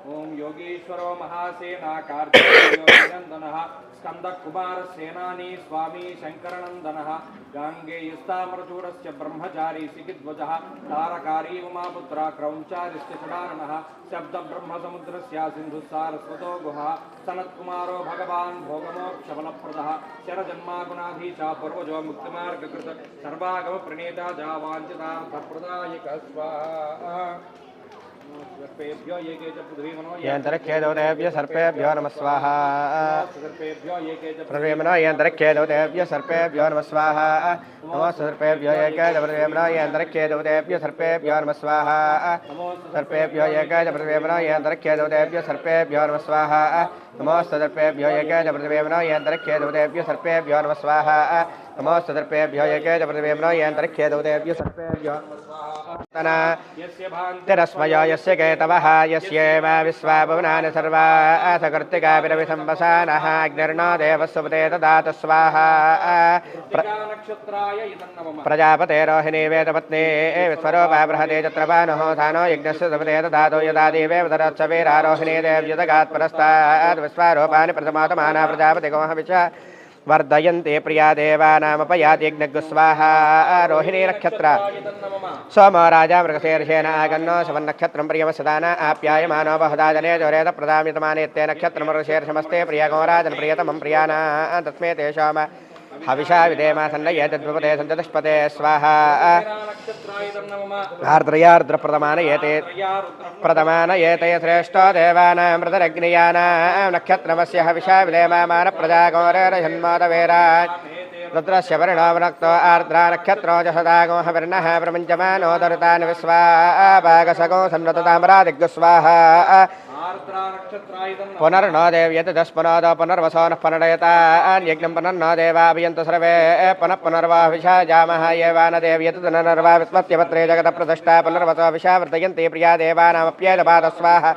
ओम योगेश्वरो महासेना कार्तिकेयोगिनन्दनः स्कन्दकुमारसेनानी स्वामी शङ्करनन्दनः गाङ्गेयस्ताम्रचूरस्य ब्रह्मचारी सिकिध्वजः तारकारी उमापुत्रा क्रौञ्चारिस्य चुडाननः शब्दब्रह्मसमुद्रस्य सिन्धुस्सारस्वतो गुहः सनत्कुमारो भगवान् भोगमोक्षफलप्रदः शरजन्मागुणाधीशः पूर्वजो मुक्तिमार्गकृत सर्वागमप्रणेता जावाञ्छितार्थप्रदायकः स्वाहा सर्पेभ्यो येके च पृथ्वीमनो यन्तरख्येदौतेभ्य सर्पेभ्यो नमः स्वाहा सर्पेभ्यो येके च पृथ्वीमनो यन्तरख्येदौतेभ्य सर्पेभ्यो नमः स्वाहा नमः सर्पेभ्यो येके च पृथ्वीमनो यन्तरख्येदौतेभ्य सर्पेभ्यो नमः स्वाहा सर्पेभ्यो येके च पृथ्वीमनो यन्तरख्येदौतेभ्य सर्पेभ्यो नमः स्वाहा नमः सर्पेभ्यो येके च पृथ्वीमनो यन्तरख्येदौतेभ्य सर्पेभ्यो नमः स्वाहा नमः सर्पेभ्यो येके च पृथ्वीमनो यन्तरख्येदौतेभ्य सर्पेभ्यो तिरस्मयो यस्य केतवः यस्येव विश्वाभुवनानि सर्वा सकर्तिकाभिरभिसंवसानः अग्निर्नो देवस्वपते ददातु स्वाहा प्रजापते रोहिणी वेदपत्नी विश्वरूपा बृहते चत्रपाणो धानो यज्ञस्य सुपते ददातु यदा देवे दरत्सवीरा रोहिणी देव्युदगात् परस्तात् विश्वारूपाणि प्रथमातमाना प्रजापतिगोहविच वर्धयन्ते प्रिया देवानामपयाति यज्ञस्वाहा रोहिणी नक्षत्र सोमो राजा मृगशीर्षेण आगन्नो शवन्नक्षत्रं प्रियमसदान आप्यायमानो बहुधा जने जोरेत प्रदामितमानेत्ते नक्षत्रं मृगशीर्षमस्ते प्रियगो राजन् प्रियतमं प्रियाना तस्मै तेषाम हविषा विदेमा सन्नये तद्विपदे सञ्चतुष्पदे स्वाहा आर्द्रप्रदमानयेते श्रेष्ठो देवानां मृतरग्नियानां नक्षत्रमस्य हविषा विदेमा मानप्रजागोरजन्मोदवेराट् रुद्रस्य वर्णोवनक्तो आर्द्रा नक्षत्रो च सदागो हविर्नः प्रमुञ्चमानो दरुतान् विश्वाभागसगो सन्नतताम्रादिग्स्वाहा पुनर्नो देव्यतस्पनोद पुनर्वसो नः पुनरयतान्यज्ञं पुनर्नो देवाभियन्त सर्वे पुनः पुनर्वाभिषा जामः येवान देव्यत पुनर्वा विस्मत्यपत्रे जगतप्रतिष्ठा पुनर्वसो विषा वर्धयन्ति प्रिया देवानामप्येदपाद स्वाहा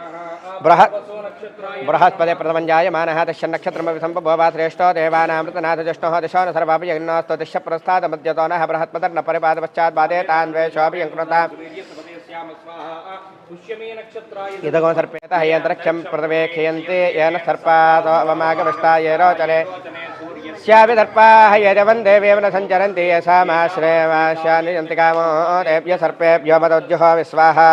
बृहस्पति प्रथमं जायमानः तस्य नक्षत्रमपि सम्भवो श्रेष्ठो देवानामृतनाथ ज्येष्ठः दिशो न सर्वापि यज्ञोऽस्तु दिश्य प्रस्थादमद्यतो नः बृहस्पतिर्न परिपादपश्चाद्बाधे तान् द्वेषोऽपि यङ्कृताम् इदगो सर्पेतः यन्त्रक्षं प्रतिवेक्षयन्ति येन सर्पादवमागमिष्टा ये रोचने स्यापि दर्पाः यजवन् देवेव न सञ्चरन्ति येषामाश्रयमाश्यान्यन्ति कामो देभ्य सर्पेभ्यो मदोज्जुहो विश्वाहा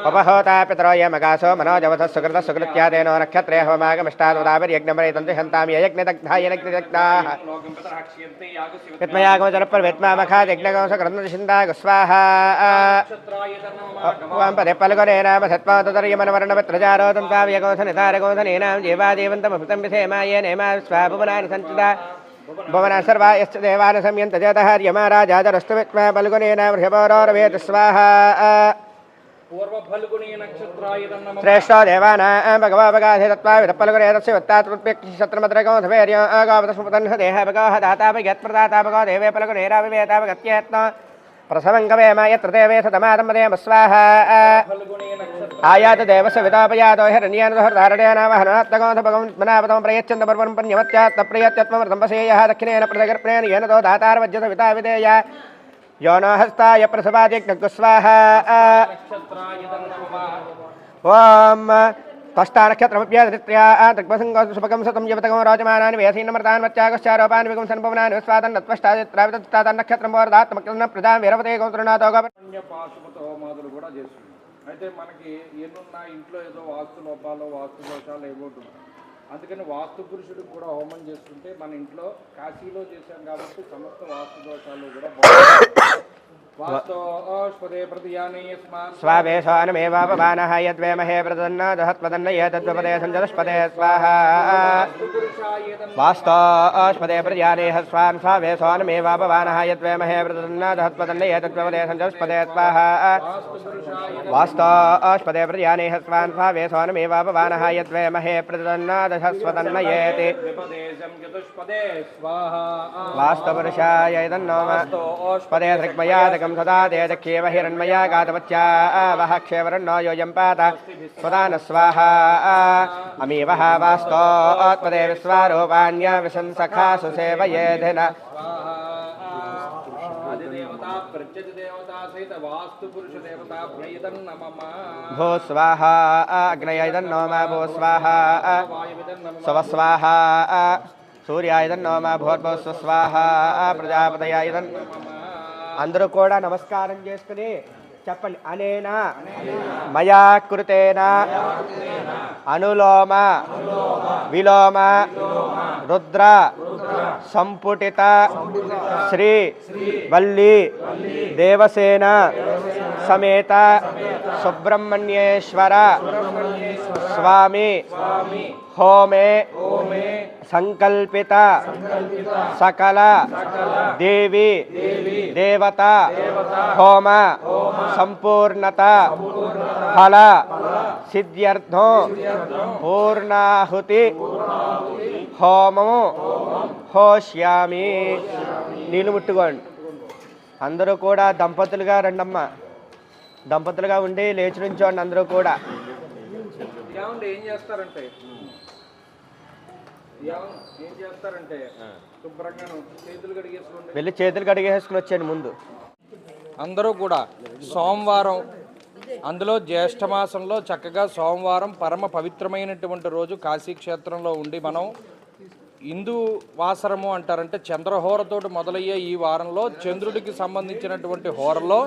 उपहोता पितरो ये मगासो मनोजवतः सुकृतः सुकृत्यादेनो नक्षत्रे हवमागमिष्टादुदाभिर्यज्ञमरेतन्ति हन्तां ये यज्ञदग्धा ये यज्ञदग्धाः वित्मयागो जनप्रवेत्मा मखाद्यज्ञगो सकृन्नशिन्दाग स्वाहा पदे पल्गुने नाम सत्पातुतर्यमनवर्णमित्रजारोतं काव्यगोधनितारगोधनेनां जीवादेवन्तमभृतं विधेमा ये नेमा स्वाभुवनानि सञ्चिता भुवना सर्वा यश्च देवान् संयन्त जतः यमा राजाजरस्तु वित्मा पल्गुनेन वृषभोरोरवेत स्वाहा श्रेष्ठो देवानां भगवाभगाधे तत्त्वाविधपल्गुने तस्य वत्तात्मत्प्यक्षत्रमद्रगोधवेर्यो अगावतस्मुपतन्ह देहभगोः दाताभगत्प्रदाताभगो देवे पल्गुनेराविवेताभगत्येत्न प्रसवङ्गवेम यत्र देवे सतमादमदेव स्वाहा आयात देवस्य वितापयातो हिरण्येनधारणेनावहनात्तगोध भगवन्मनापदं प्रयच्छन्दपर्वं पन्यवत्यात्तप्रियत्यत्ममृतम्बसेयः दक्षिणेन प्रतिगर्प्रेण येन तो धातारवज्यत विताविदेय यो नो हस्ताय प्रसवादिग्नस्वाहा ॐ तष्टानक्षत्रमप्यादित्र्यात्रिक्पसङ्गोसुपकं शतं यवतकं रोचमानानि वेसीनमृतान् मत्यागश्चारोपान् विगं सन्भवनानि विस्वादन्नत्वष्टादित्रावितत्तादनक्षत्रं प्रजां वीरवते गौतृणातो హోమాదులు కూడా చేస్తుంది. అయితే మనకి ఎన్నున్నా ఇంట్లో ఏదో వాస్తు లోపాలు వాస్తు దోషాలు ఏవో అందుకని వాస్తు పురుషుడికి కూడా హోమం చేస్తుంటే మన ఇంట్లో కాశీలో చేశాం కాబట్టి సమస్త వాస్తు దోషాలు కూడా स्वावेशानमेवापमानः यद्वेमहे प्रदन्न दहत्पदन्न एतद्वपदे सञ्जलस्पदे स्वाहा वास्तोष्पदे प्रजानेह स्वान् स्वावेशानमेवापमानः यद्वेमहे प्रदन्न दहत्पदन्न एतद्वपदे सञ्जलस्पदे स्वाहा वास्तोष्पदे प्रजानेह स्वान् स्वावेशानमेवापमानः यद्वेमहे प्रदन्न दहस्पदन्न एति वास्तुपुरुषाय तन्नो पदे दृग्मयादकं सदा ते दक्षेव हिरण्मया गातवच्या वह क्षेवरन्नो योऽयं पात स्वदान स्वाहा अमीवः वास्तोत्पदे विश्वारूपाण्य विशंसखासु सेवयेधिन ప్రత్యక్ష దేవతా సహిత వాస్తు పురుష దేవతా ప్రియతన్నమమ భో స్వాహ అగ్నయైదన్నోమ భో స్వాహ స్వ స్వాహ సూర్యాయదన్నోమ భూర్భో స్వాహ ప్రజాపతయాయదన్. అందరూ కూడా నమస్కారం చేసుకుని చెప్పండి. అనేన మయా కృతేన అనులోమ విలోమ రుద్ర సంపుటిత శ్రీ వల్లి దేవసేన సమేత సుబ్రహ్మణ్యేశ్వర స్వామి హోమే సంకల్పిత సకల దేవి దేవత హోమ సంపూర్ణత ఫల సిద్ధ్యర్థం పూర్ణాహుతి హోమము హోష్యామి. నీళ్ళు ముట్టుకోండి. అందరూ కూడా దంపతులుగా రండమ్మ. దంపతులుగా ఉండి లేచి నుంచోండి అందరూ కూడా. ఏం చేస్తారంటే శుభ్రంగా చేతులు కడిగేసుకోండి. వెళ్ళి చేతులు కడిగేసుకుని వచ్చాను ముందు. అందరూ కూడా సోమవారం, అందులో జ్యేష్ఠ మాసంలో చక్కగా సోమవారం పరమ పవిత్రమైనటువంటి రోజు కాశీక్షేత్రంలో ఉండి మనం హిందూ వాసరము అంటారంటే చంద్రహోరతోటి మొదలయ్యే ఈ వారంలో చంద్రుడికి సంబంధించినటువంటి హోరలో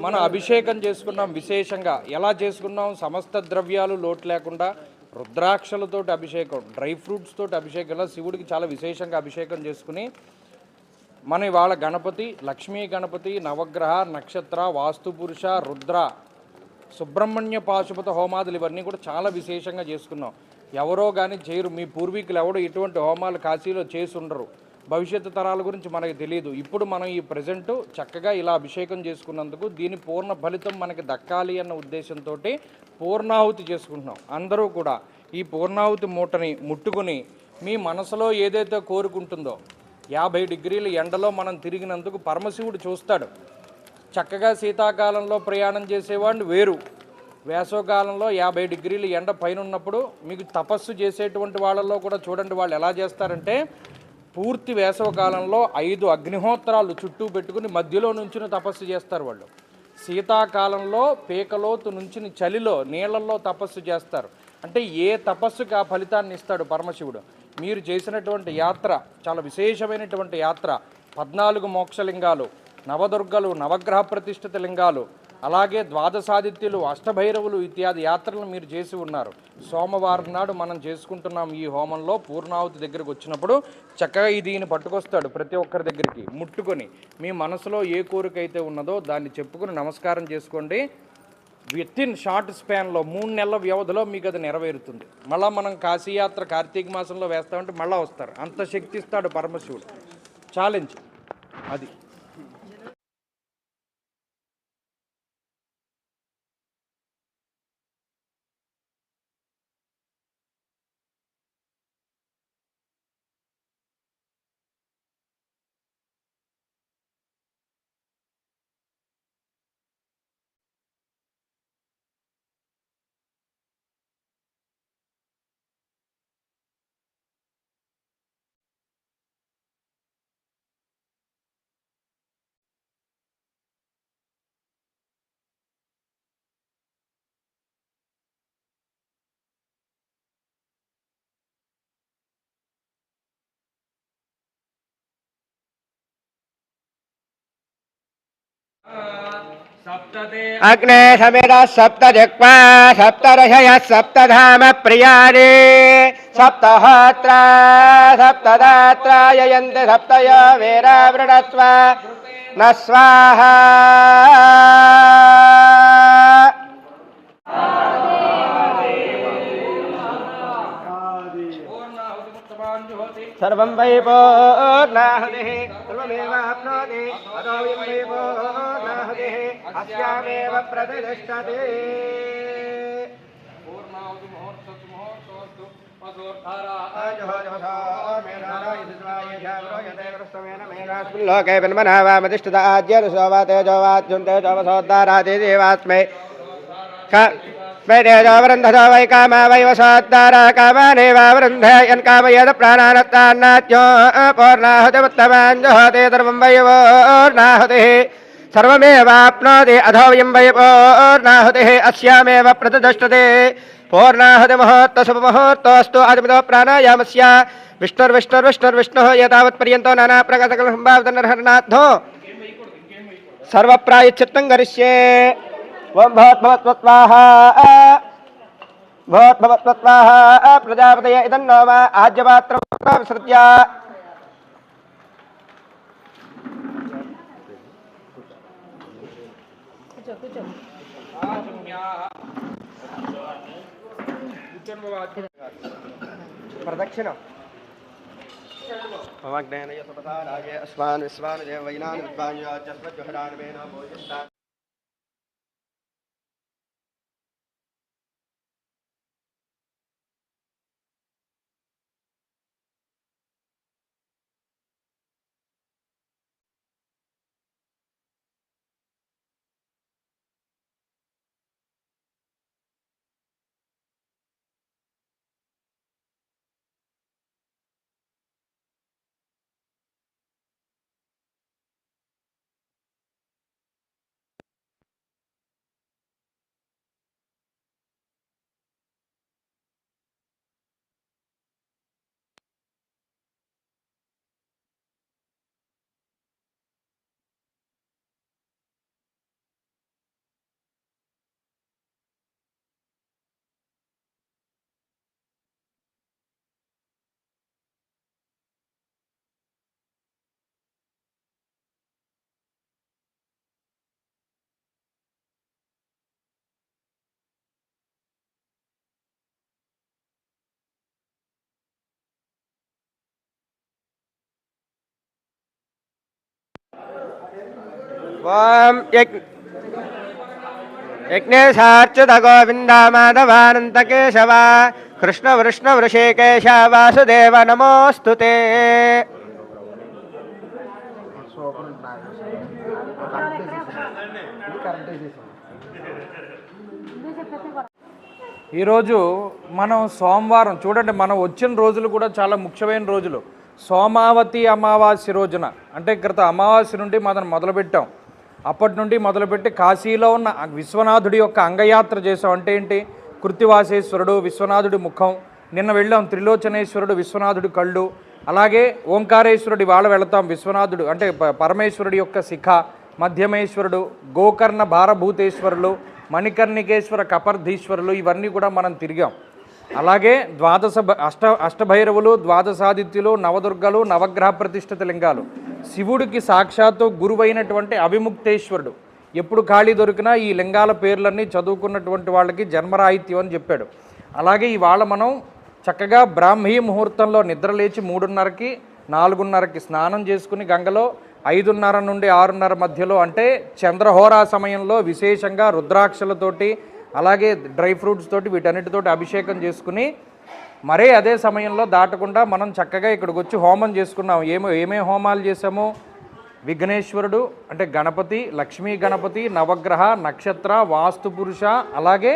మనం అభిషేకం చేసుకున్నాం. విశేషంగా ఎలా చేసుకున్నాం? సమస్త ద్రవ్యాలు లోటు లేకుండా రుద్రాక్షలతోటి అభిషేకం, డ్రై ఫ్రూట్స్ తోటి అభిషేకంలో శివుడికి చాలా విశేషంగా అభిషేకం చేసుకుని మన ఇవాళ గణపతి, లక్ష్మీ గణపతి, నవగ్రహ, నక్షత్ర, వాస్తుపురుష, రుద్ర, సుబ్రహ్మణ్య పాశుపత హోమాదులు ఇవన్నీ కూడా చాలా విశేషంగా చేసుకున్నాం. ఎవరో కానీ చేయరు. మీ పూర్వీకులు ఎవడో ఇటువంటి హోమాలు కాశీలో చేసి ఉండరు. భవిష్యత్తు తరాల గురించి మనకు తెలియదు. ఇప్పుడు మనం ఈ ప్రజెంటు చక్కగా ఇలా అభిషేకం చేసుకున్నందుకు దీని పూర్ణ ఫలితం మనకి దక్కాలి అన్న ఉద్దేశంతో పూర్ణాహుతి చేసుకుంటున్నాం. అందరూ కూడా ఈ పూర్ణాహుతి మూటని ముట్టుకుని మీ మనసులో ఏదైతే కోరుకుంటుందో 50 డిగ్రీల ఎండలో మనం తిరిగినందుకు పరమశివుడు చూస్తాడు. చక్కగా శీతాకాలంలో ప్రయాణం చేసేవాడిని వేరు, వేసవకాలంలో 50 డిగ్రీల ఎండ పైన ఉన్నప్పుడు మీకు తపస్సు చేసేటువంటి వాళ్ళల్లో కూడా చూడండి, వాళ్ళు ఎలా చేస్తారంటే పూర్తి వేసవకాలంలో 5 అగ్నిహోత్రాలు చుట్టూ పెట్టుకుని మధ్యలో నుంచుని తపస్సు చేస్తారు వాళ్ళు. శీతాకాలంలో పీకలోతు నుంచుని చలిలో నీళ్లలో తపస్సు చేస్తారు. అంటే ఏ తపస్సుకి ఆ ఫలితాన్ని ఇస్తాడు పరమశివుడు. మీరు చేసినటువంటి యాత్ర చాలా విశేషమైనటువంటి యాత్ర. 14 మోక్షలింగాలు, నవదుర్గలు, నవగ్రహ ప్రతిష్ఠిత లింగాలు, అలాగే ద్వాదశాదిత్యులు, అష్టభైరవులు ఇత్యాది యాత్రలు మీరు చేసి ఉన్నారు. సోమవారం నాడు మనం చేసుకుంటున్నాం ఈ హోమంలో. పూర్ణాహుతి దగ్గరికి వచ్చినప్పుడు చక్కగా దీన్ని పట్టుకొస్తాడు ప్రతి ఒక్కరి దగ్గరికి. ముట్టుకొని మీ మనసులో ఏ కోరిక అయితే ఉన్నదో దాన్ని చెప్పుకొని నమస్కారం చేసుకోండి. వితిన్ షార్ట్ స్పాన్లో 3 నెలల వ్యవధిలో మీకు అది నెరవేరుతుంది. మళ్ళీ మనం కాశీయాత్ర కార్తీక మాసంలో వేస్తామంటే మళ్ళీ వస్తారు. అంత శక్తి ఇస్తాడు పరమశివుడు. ఛాలెంజ్ అది. అగ్నే సమిర సప్త జక్వా సప్తర్షయ సప్తధామ ప్రియాని సప్తహోత్ర సప్తదాత్రాయయంతి సప్తయ వీరావృణస్వ న స్వాహ. సర్వం వై పూర్ణాహుతిః సర్వమేవాప్నోతి అతో వై పూర్ణాహుతిః అస్యామేవ ప్రతిష్ఠతే. పూర్ణాహుతి ముహూర్తస్తు ముహూర్తోస్తు లోకే పిన్మనావామతిష్ఠిత ఆద్యరుసోవా తేజోవాద్యుం తేజోవసోద్ధారాది దేవాస్మై वैदेजोवृन्धो वै कामा वै वसोद्धारा कामानेवावृन्धे यन् कामयेद प्राणानत्तान्नात्यो पूर्णाहुतिमुत्तमाञ्जुहोति सर्वं वै पूर्णाहुतिः सर्वमेवाप्नोति अधो वयं वै पूर्णाहुतिः अस्यामेव प्रतिष्ठते पूर्णाहुतिमुहूर्तशुभमुहूर्तोऽस्तु आदिमितो प्राणायामस्य विष्णुर्विष्णुर्विष्णुर्विष्णुः एतावत्पर्यन्तो नानाप्रकारसकलसम्भावितनरहरणाद्धो सर्वप्रायश्चित्तं करिष्ये ओं भवत्भवत्वत्वाहा भवत्भवत्वत्वाहा प्रजापतये इदन्नो वा आज्यपात्रं विसृज्य प्रदक्षिण ममज्ञानय सुपदाराय अस्मान् विश्वान् देवैनान् विद्वान्याच्यस्मज्जुहरान्वेन भोजस्ता ओम यज्ञेशाच्युत गोविन्द माधवानन्त केशव कृष्ण वृष्ण वृषिकेश वासुदेव नमोऽस्तु ते ఈరోజు మనం సోమవారం చూడండి, మనం వచ్చిన రోజులు కూడా చాలా ముఖ్యమైన రోజులు. సోమావతి అమావాస్య రోజున, అంటే క్రిత అమావాస్య నుండి మనం మొదలుపెట్టాం. అప్పటి నుండి మొదలుపెట్టి కాశీలో ఉన్న విశ్వనాథుడి యొక్క అంగయాత్ర చేసాం. అంటే ఏంటి? కృత్తివాసేశ్వరుడు, విశ్వనాథుడి ముఖం, నిన్న వెళ్ళాం త్రిలోచనేశ్వరుడు, విశ్వనాథుడి కళ్ళు, అలాగే ఓంకారేశ్వరుడి వాళ్ళ వెళతాం. విశ్వనాథుడు అంటే పరమేశ్వరుడి యొక్క శిఖ, మధ్యమేశ్వరుడు, గోకర్ణ భారభూతేశ్వరులు, మణికర్ణికేశ్వర కపర్ధీశ్వరులు, ఇవన్నీ కూడా మనం తిరిగాం. అలాగే అష్టభైరవులు, ద్వాదశాదిత్యులు, నవదుర్గలు, నవగ్రహ ప్రతిష్ఠిత లింగాలు, శివుడికి సాక్షాత్తు గురువైనటువంటి అవిముక్తేశ్వరుడు. ఎప్పుడు ఖాళీ దొరికినా ఈ లింగాల పేర్లన్నీ చదువుకున్నటువంటి వాళ్ళకి జన్మరాహిత్యం అని చెప్పాడు. అలాగే ఇవాళ మనం చక్కగా బ్రాహ్మీ ముహూర్తంలో నిద్రలేచి 3:30కి 4:30కి స్నానం చేసుకుని గంగలో 5:30 నుండి 6:30 మధ్యలో, అంటే చంద్రహోరా సమయంలో విశేషంగా రుద్రాక్షలతోటి అలాగే డ్రై ఫ్రూట్స్ తోటి వీటన్నిటితోటి అభిషేకం చేసుకుని మరే అదే సమయంలో దాటకుండా మనం చక్కగా ఇక్కడికి వచ్చి హోమం చేసుకున్నాం. ఏమే హోమాలు చేసాము? విఘ్నేశ్వరుడు అంటే గణపతి, లక్ష్మీ గణపతి, నవగ్రహ, నక్షత్ర, వాస్తు పురుష, అలాగే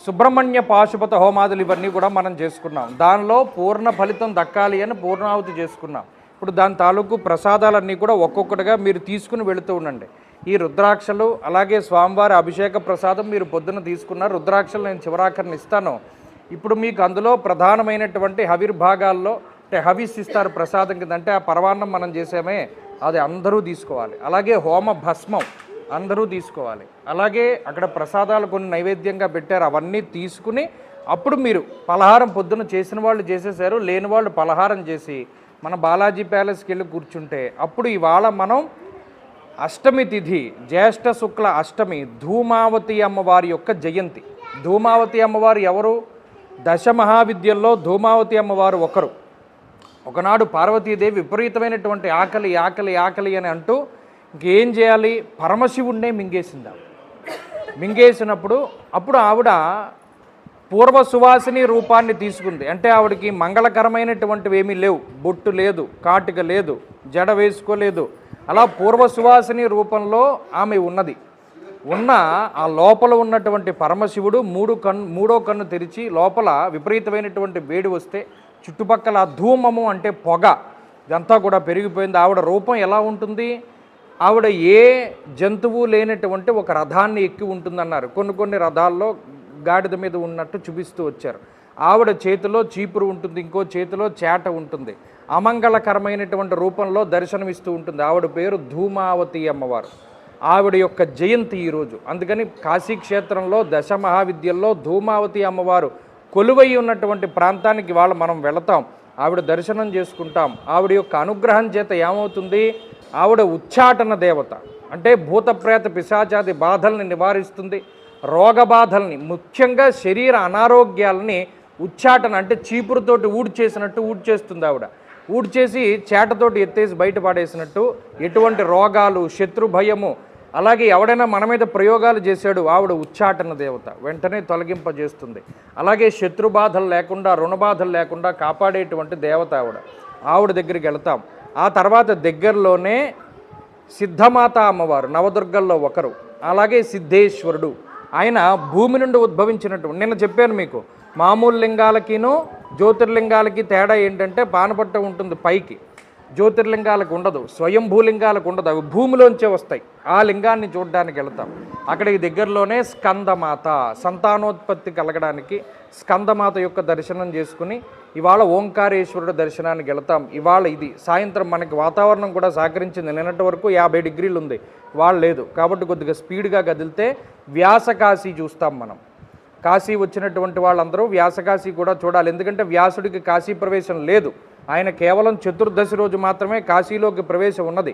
సుబ్రహ్మణ్య పాశుపత హోమాదులు, ఇవన్నీ కూడా మనం చేసుకున్నాం. దానిలో పూర్ణ ఫలితం దక్కాలి అని పూర్ణాహుతి చేసుకున్నాం. ఇప్పుడు దాని తాలూకు ప్రసాదాలన్నీ కూడా ఒక్కొక్కటిగా మీరు తీసుకుని వెళుతూ ఉండండి. ఈ రుద్రాక్షలు అలాగే స్వామివారి అభిషేక ప్రసాదం మీరు పొద్దున తీసుకున్నారు. రుద్రాక్షలు నేను చివరాఖరిని ఇస్తాను. ఇప్పుడు మీకు అందులో ప్రధానమైనటువంటి హవిర్భాగాల్లో అంటే హవిస్ ఇస్తారు ప్రసాదం కింద, అంటే ఆ పరవాన్నం మనం చేసామే అది అందరూ తీసుకోవాలి. అలాగే హోమ భస్మం అందరూ తీసుకోవాలి. అలాగే అక్కడ ప్రసాదాలు కొన్ని నైవేద్యంగా పెట్టారు, అవన్నీ తీసుకుని అప్పుడు మీరు పలహారం పొద్దున చేసిన వాళ్ళు చేసేసారు, లేని వాళ్ళు పలహారం చేసి మన బాలాజీ ప్యాలెస్కి వెళ్ళి కూర్చుంటే అప్పుడు ఇవాళ మనం అష్టమి తిథి, జ్యేష్ఠ శుక్ల అష్టమి, ధూమావతి అమ్మవారి యొక్క జయంతి. ధూమావతి అమ్మవారు ఎవరు? దశమహావిద్యల్లో ధూమావతి అమ్మవారు ఒకరు. ఒకనాడు పార్వతీదేవి విపరీతమైనటువంటి ఆకలి ఆకలి ఆకలి అని అంటూ ఇంకేం చేయాలి, పరమశివుణ్ణే మింగేసింది. మింగేసినప్పుడు అప్పుడు ఆవిడ పూర్వ సువాసిని రూపాన్ని తీసుకుంది. అంటే ఆవిడకి మంగళకరమైనటువంటివి ఏమీ లేవు, బొట్టు లేదు, కాటిక లేదు, జడ వేసుకోలేదు. అలా పూర్వ సువాసిని రూపంలో ఆమె ఉన్నది. ఉన్న ఆ లోపల ఉన్నటువంటి పరమశివుడు మూడో కన్ను తెరిచి లోపల విపరీతమైనటువంటి వేడి వస్తే చుట్టుపక్కల ధూమము అంటే పొగ ఇదంతా కూడా పెరిగిపోయింది. ఆవిడ రూపం ఎలా ఉంటుంది? ఆవిడ ఏ జంతువు లేనటువంటి ఒక రథాన్ని ఎక్కి ఉంటుందన్నారు. కొన్ని రథాల్లో గాడిద మీద ఉన్నట్టు చూపిస్తూ వచ్చారు. ఆవిడ చేతిలో చీపురు ఉంటుంది, ఇంకో చేతిలో చేట ఉంటుంది. అమంగళకరమైనటువంటి రూపంలో దర్శనమిస్తూ ఉంటుంది. ఆవిడ పేరు ధూమావతి అమ్మవారు. ఆవిడ యొక్క జయంతి ఈరోజు. అందుకని కాశీక్షేత్రంలో దశ మహావిద్యల్లో ధూమావతి అమ్మవారు కొలువై ఉన్నటువంటి ప్రాంతానికి వాళ్ళు మనం వెళతాం, ఆవిడ దర్శనం చేసుకుంటాం. ఆవిడ యొక్క అనుగ్రహం చేత ఏమవుతుంది, ఆవిడ ఉచ్చాటన దేవత, అంటే భూత ప్రేత పిశాచాది బాధల్ని నివారిస్తుంది. రోగ బాధల్ని, ముఖ్యంగా శరీర అనారోగ్యాలని ఉచ్చాటన అంటే చీపురుతోటి ఊడ్చేసినట్టు ఊడ్చేస్తుంది. ఆవిడ ఊడ్చేసి చేటతోటి ఎత్తేసి బయట పడేసినట్టు ఎటువంటి రోగాలు, శత్రు భయము, అలాగే ఎవడైనా మన మీద ప్రయోగాలు చేశాడు, ఆవిడ ఉచ్చాటన దేవత వెంటనే తొలగింపజేస్తుంది. అలాగే శత్రు బాధలు లేకుండా, రుణ బాధలు లేకుండా కాపాడేటువంటి దేవత ఆవిడ దగ్గరికి వెళతాం. ఆ తర్వాత దగ్గరలోనే సిద్ధమాత అమ్మవారు, నవదుర్గల్లో ఒకరు. అలాగే సిద్ధేశ్వరుడు, ఆయన భూమి నుండి ఉద్భవించినట్టు. నిన్న చెప్పాను మీకు, మామూలు లింగాలకిను జ్యోతిర్లింగాలకి తేడా ఏంటంటే పానపట్ట ఉంటుంది పైకి, జ్యోతిర్లింగాలకు ఉండదు, స్వయంభూలింగాలకు ఉండదు, అవి భూమిలోంచే వస్తాయి. ఆ లింగాన్ని చూడడానికి వెళతాం. అక్కడికి దగ్గరలోనే స్కందమాత, సంతానోత్పత్తి కలగడానికి స్కందమాత యొక్క దర్శనం చేసుకుని ఇవాళ ఓంకారేశ్వరుడు దర్శనానికి వెళతాం. ఇవాళ ఇది సాయంత్రం మనకి వాతావరణం కూడా సహకరించింది. నిన్నటి వరకు 50 డిగ్రీలు ఉంది, వాళ్ళు లేదు. కాబట్టి కొద్దిగా స్పీడ్గా కదిలితే వ్యాసకాశీ చూస్తాం మనం. కాశీ వచ్చినటువంటి వాళ్ళందరూ వ్యాసకాశీ కూడా చూడాలి. ఎందుకంటే వ్యాసుడికి కాశీ ప్రవేశం లేదు, ఆయన కేవలం చతుర్దశి రోజు మాత్రమే కాశీలోకి ప్రవేశం ఉన్నది.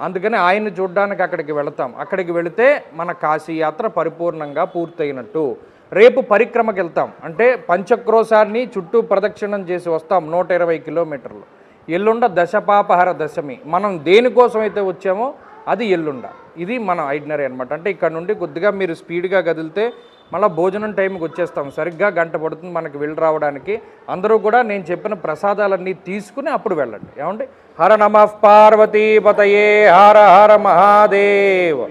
అందుకని ఆయన్ని చూడడానికి అక్కడికి వెళతాం. అక్కడికి వెళితే మన కాశీ యాత్ర పరిపూర్ణంగా పూర్తయినట్టు. రేపు పరిక్రమకి వెళ్తాం, అంటే పంచక్రోశాన్ని చుట్టూ ప్రదక్షిణం చేసి వస్తాం 120 కిలోమీటర్లు. ఎల్లుండ దశపాపహర దశమి, మనం దేనికోసం అయితే వచ్చామో అది ఎల్లుండ. ఇది మన ఐడినరీ అనమాట. అంటే ఇక్కడ నుండి కొద్దిగా మీరు స్పీడ్గా కదిలితే మళ్ళీ భోజనం టైంకి వచ్చేస్తాం. సరిగ్గా గంట పడుతుంది మనకి వెళ్ళి రావడానికి. అందరూ కూడా నేను చెప్పిన ప్రసాదాలన్నీ తీసుకుని అప్పుడు వెళ్ళండి. ఏమండి? హర నమః పార్వతీపతయే, హర హర మహాదేవ్.